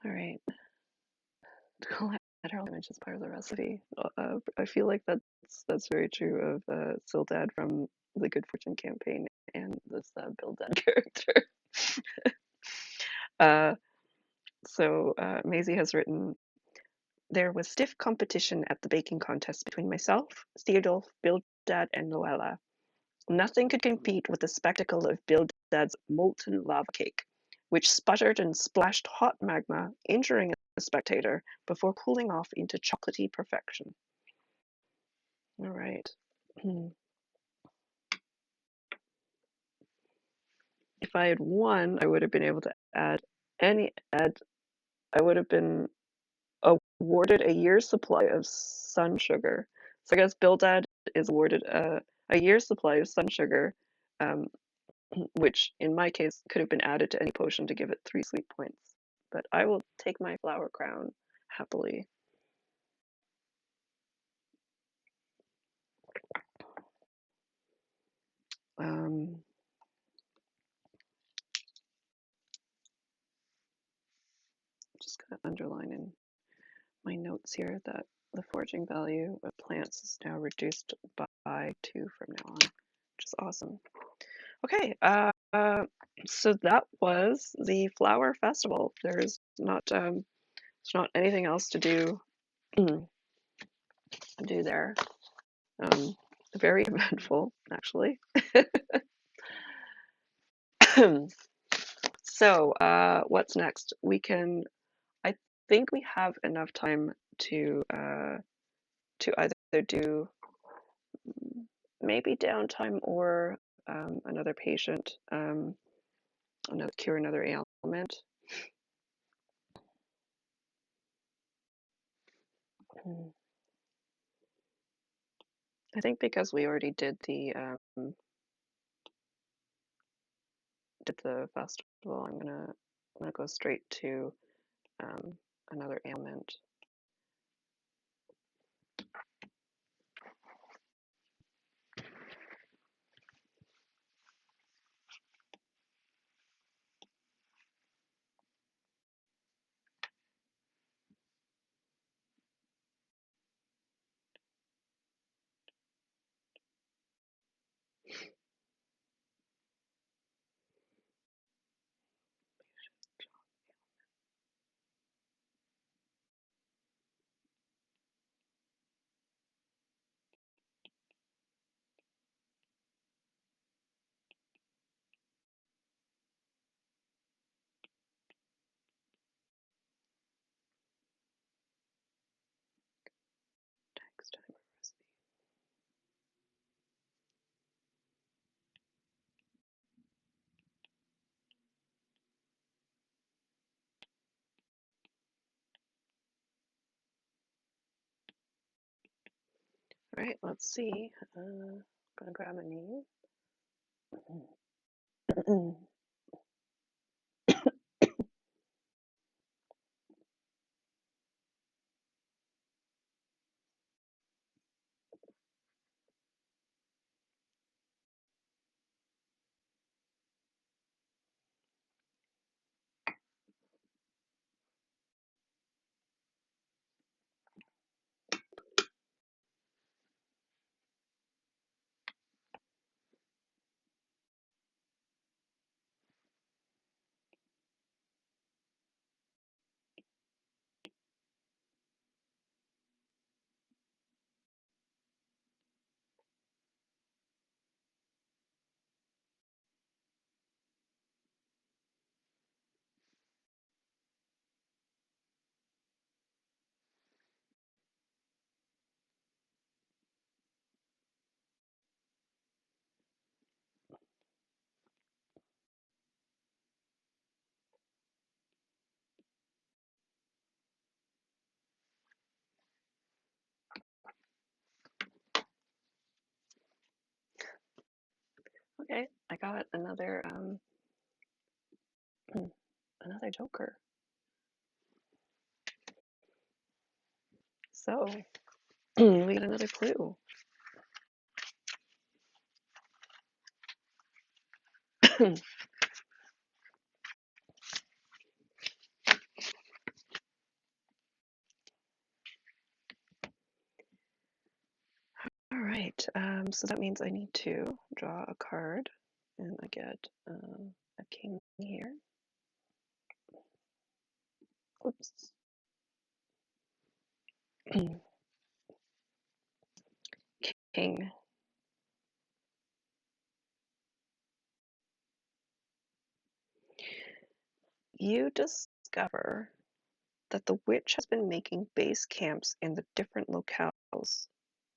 [SPEAKER 1] All right. Collateral damage is part of the recipe. I feel like that's very true of Sildad from the Good Fortune campaign and this Bildad character. uh, so Maisie has written there was stiff competition at the baking contest between myself, Theodulf, Bildad, and Noella. Nothing could compete with the spectacle of Bildad's molten lava cake, which sputtered and splashed hot magma, injuring the spectator before cooling off into chocolatey perfection. All right. If I had won, I would have been able to add. I would have been awarded a year's supply of sun sugar. So I guess Bildad is awarded a year's supply of sun sugar, um, which in my case could have been added to any potion to give it 3 sweet points. But I will take my flower crown happily. Just gonna underline in my notes here that the foraging value of plants is now reduced by 2 from now on, which is awesome. Okay, so that was the flower festival. There's not anything else to do there. Very eventful, actually. So, what's next? I think we have enough time to either do maybe downtime or another patient, cure another ailment. I think because we already did the festival, I'm gonna go straight to another ailment. Next time. All right, let's see. I'm gonna grab a name. Okay, I got another another joker. So we got another clue. All right, so that means I need to draw a card, and I get a king here. Oops. King. You discover that the witch has been making base camps in the different locales.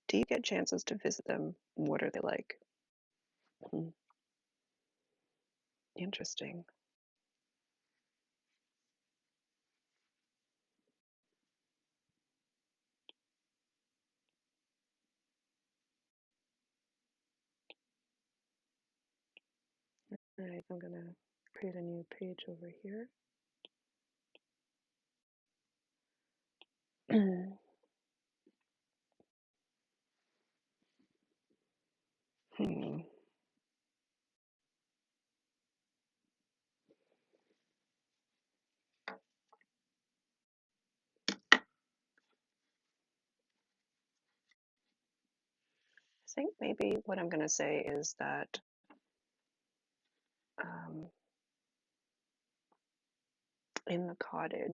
[SPEAKER 1] Do you get chances to visit them? What are they like? Hmm, interesting. All right, I'm gonna create a new page over here. Hmm. I think maybe what I'm gonna say is that um, in the cottage,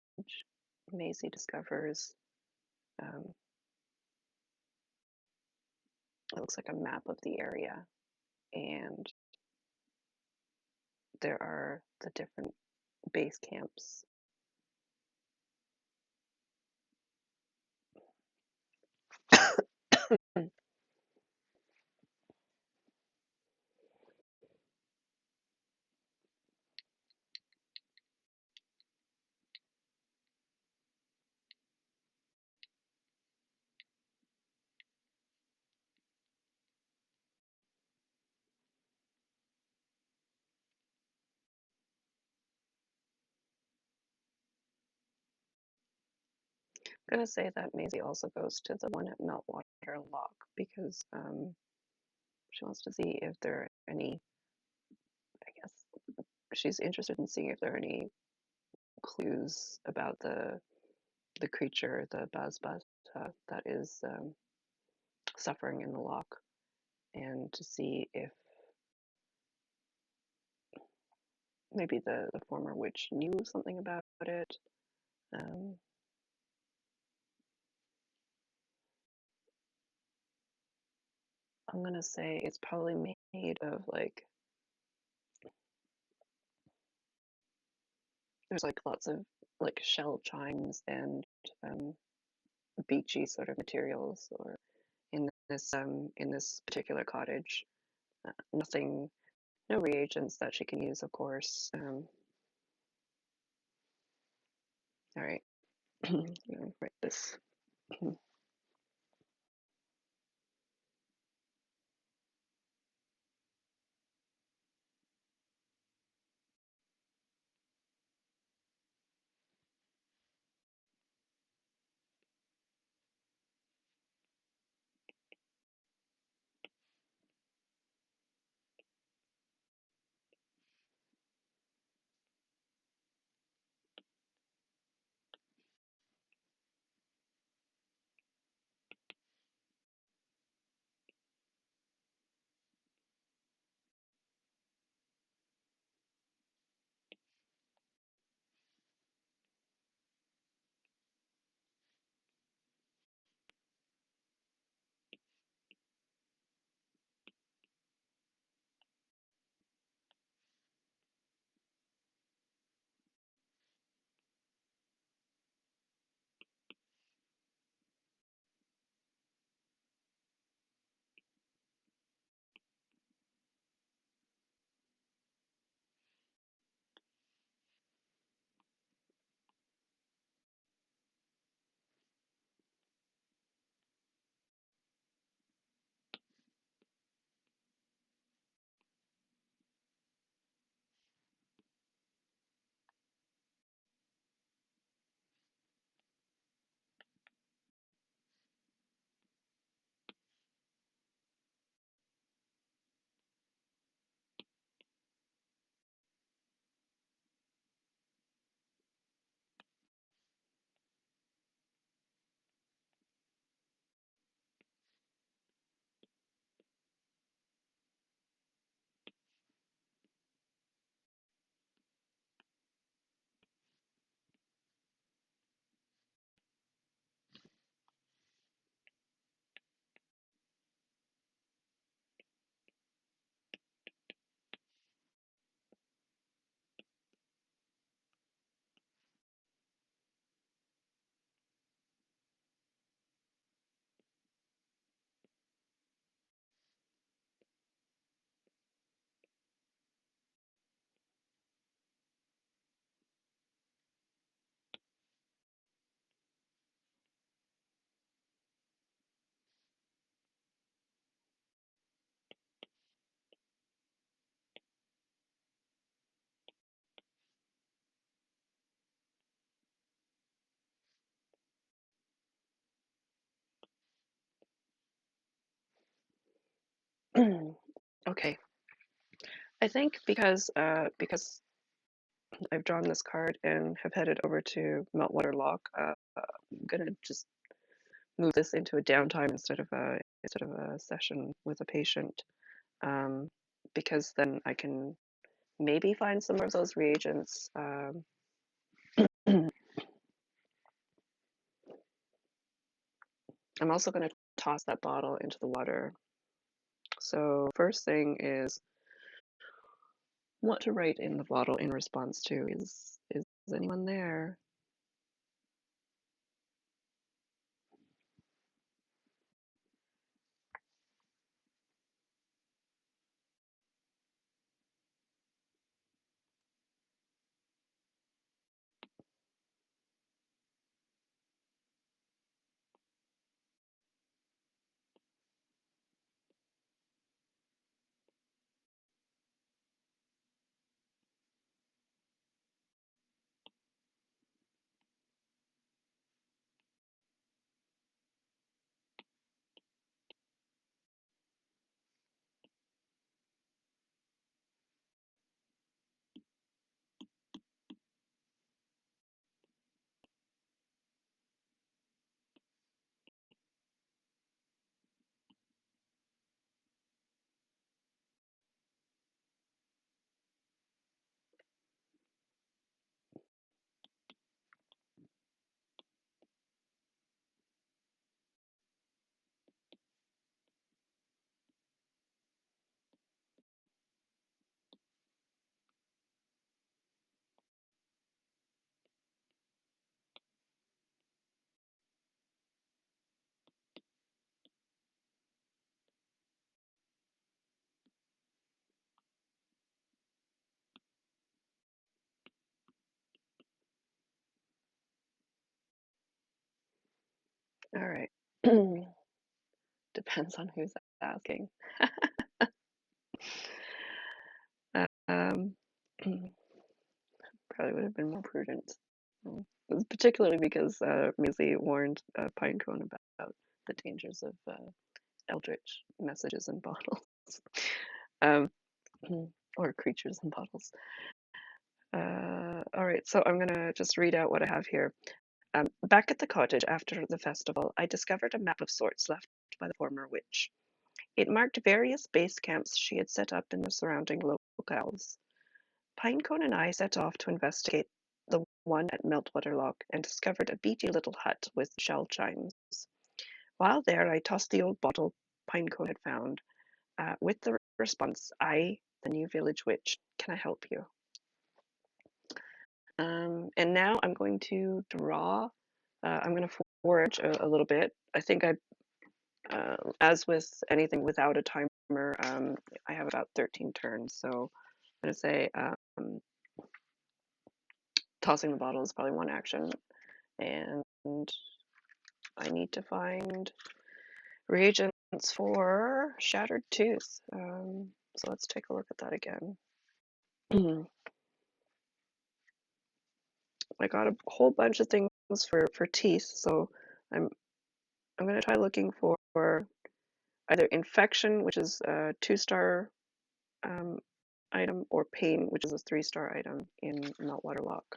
[SPEAKER 1] Maisie discovers it looks like a map of the area, and there are the different base camps. I'm gonna say that Maisie also goes to the one at Meltwater Lock because she wants to see if there are any, I guess she's interested in seeing if there are any clues about the creature, the Bazbata, that is suffering in the lock, and to see if maybe the former witch knew something about it. Um, I'm gonna say it's probably made of like there's like lots of like shell chimes and um, beachy sort of materials, or in this particular cottage, nothing, no reagents that she can use, of course. All right, I'm gonna write this. Okay, I think because I've drawn this card and have headed over to Meltwater Lock, I'm gonna just move this into a downtime instead of a session with a patient, um, because then I can maybe find some of those reagents. I'm also going to toss that bottle into the water. So first thing is what to write in the bottle in response to. Is anyone there? All right. Depends on who's asking. Um, probably would have been more prudent. Particularly because Maisie warned Pinecone about the dangers of eldritch messages in bottles, um, or creatures in bottles. All right, so I'm gonna just read out what I have here. Back at the cottage after the festival, I discovered a map of sorts left by the former witch. It marked various base camps she had set up in the surrounding locales. Pinecone and I set off to investigate the one at Meltwater Lock and discovered a beady little hut with shell chimes. While there, I tossed the old bottle Pinecone had found, with the response, I, the new village witch, can I help you? And now I'm going to draw. I'm going to forage a little bit. I think as with anything without a timer, I have about 13 turns. So I'm going to say tossing the bottle is probably one action. And I need to find reagents for Shattered Tooth. So let's take a look at that again. I got a whole bunch of things for teeth, so I'm gonna try looking for either infection, which is a 2-star item, or pain, which is a 3-star item in Meltwater Lock.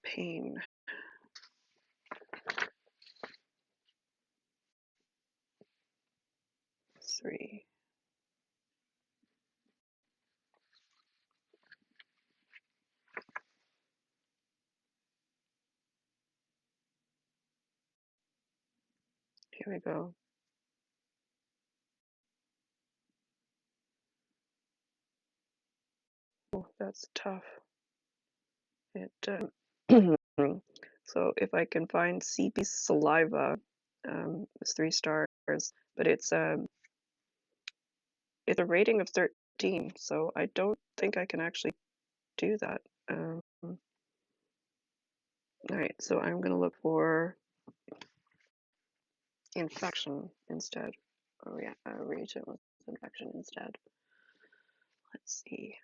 [SPEAKER 1] Pain. 3. Here we go. Oh, that's tough. It so if I can find CP saliva, it's 3 stars, but it's a rating of 13, so I don't think I can actually do that. All right, so I'm gonna look for infection instead. reagent with infection instead. Let's see.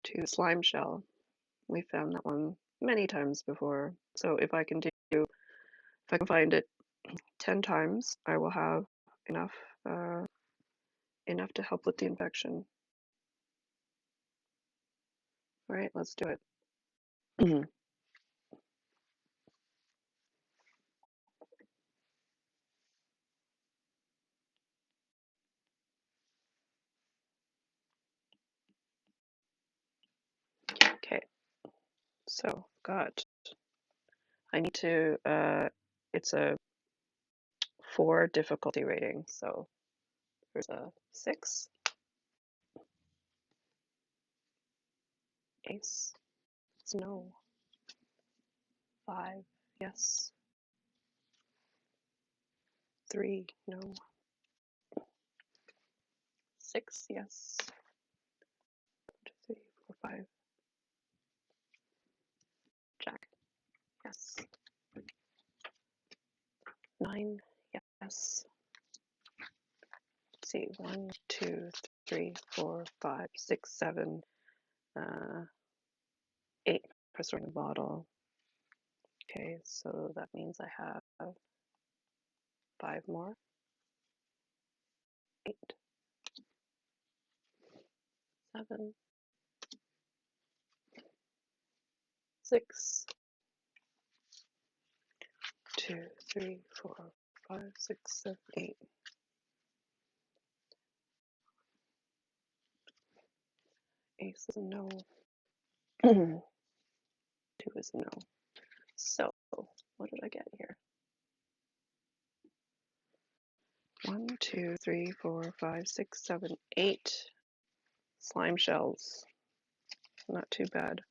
[SPEAKER 1] To slime shell. We found that one many times before. So if I can find it 10 times, I will have enough enough to help with the infection. All right, let's do it. Okay, so I need to, it's a 4 difficulty rating, so there's a 6, ace, no, 5, yes, 3, no, 6, yes, 1, 2, 3, 4, 5, jack, yes, 9, yes, let's see, 1, 2, 3, 4, 5, 6, 7, 8, restoring the bottle. Okay, so that means I have 5 more, 8, 7, 6, 2, 3, 4, 5, 6, 7, 8. Ace is a no. 2 is a no. So, what did I get here? 1, 2, 3, 4, 5, 6, 7, 8 slime shells. Not too bad.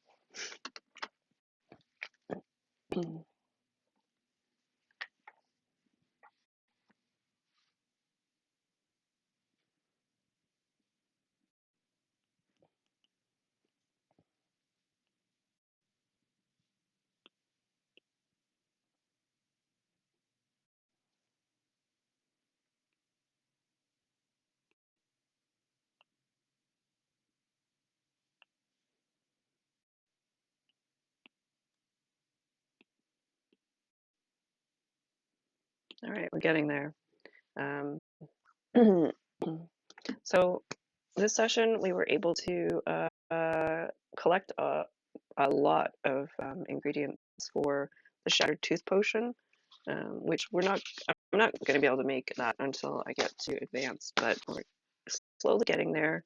[SPEAKER 1] All right, we're getting there. So this session we were able to collect a lot of ingredients for the shattered tooth potion, which I'm not going to be able to make that until I get to advanced, but we're slowly getting there.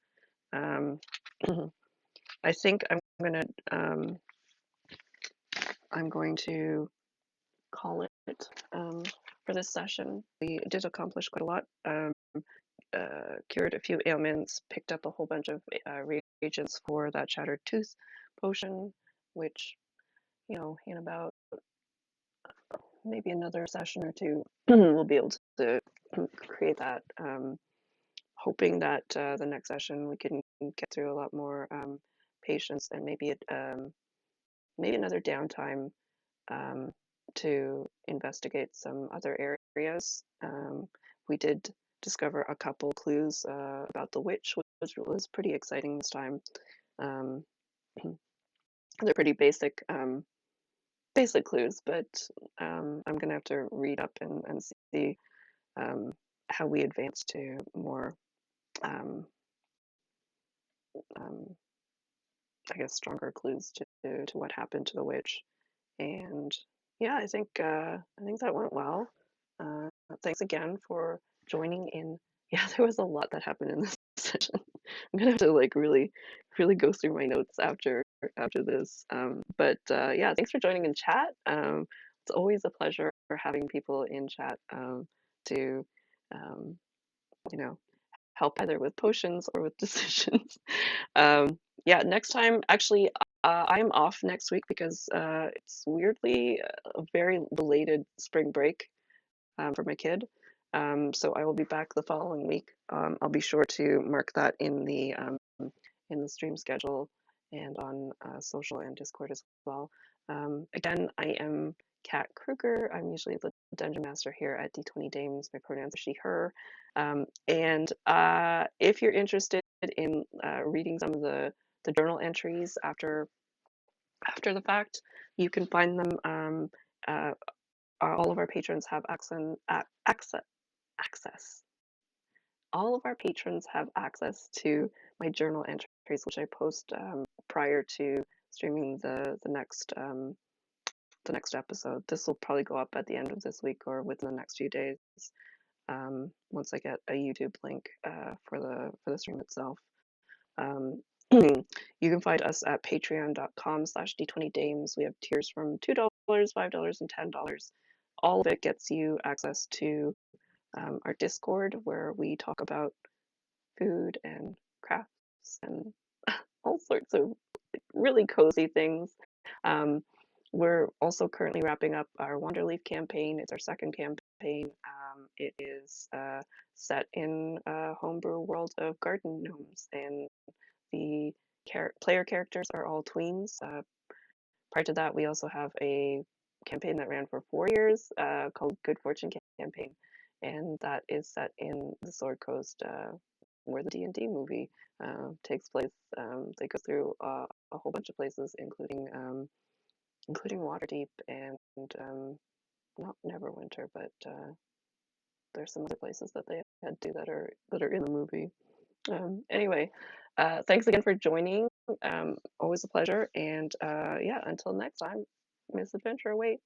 [SPEAKER 1] I think I'm going to call it for this session. We did accomplish quite a lot. Cured a few ailments, picked up a whole bunch of reagents for that shattered tooth potion, which, you know, in about maybe another session or two, we'll be able to create that. Hoping that the next session we can get through a lot more patients and maybe another downtime to investigate some other areas. We did discover a couple clues about the witch, which was pretty exciting this time. They're pretty basic clues, but I'm gonna have to read up and see how we advance to more, um, um, I guess, stronger clues to what happened to the witch. And yeah, I think that went well. Thanks again for joining in. Yeah, there was a lot that happened in this session. I'm gonna have to like really go through my notes after this. But yeah, thanks for joining in chat. It's always a pleasure having people in chat to um, you know, help either with potions or with decisions. Yeah, next time, actually, I'm off next week because it's weirdly a very belated spring break for my kid. So I will be back the following week. I'll be sure to mark that in the stream schedule and on social and Discord as well. Again, I am Kat Kruger. I'm usually the dungeon master here at D20 Dames. My pronouns are she, her. And if you're interested in reading some of the journal entries after the fact, you can find them. Uh, all of our patrons have access. All of our patrons have access to my journal entries, which I post prior to streaming the next episode. This will probably go up at the end of this week or within the next few days. Once I get a YouTube link for the stream itself. You can find us at patreon.com/d20dames. We have tiers from $2, $5, and $10. All of it gets you access to our Discord, where we talk about food and crafts and all sorts of really cozy things. Um, we're also currently wrapping up our Wanderleaf campaign. It's our second campaign. It is set in a homebrew world of garden gnomes, and the player characters are all tweens. Prior to that, we also have a campaign that ran for 4 years called Good Fortune Campaign, and that is set in the Sword Coast, where the D&D movie takes place. They go through a whole bunch of places, including Waterdeep and not Neverwinter, but there's some other places that they had to that are in the movie. Anyway, thanks again for joining. Always a pleasure, and yeah, until next time, misadventure awaits.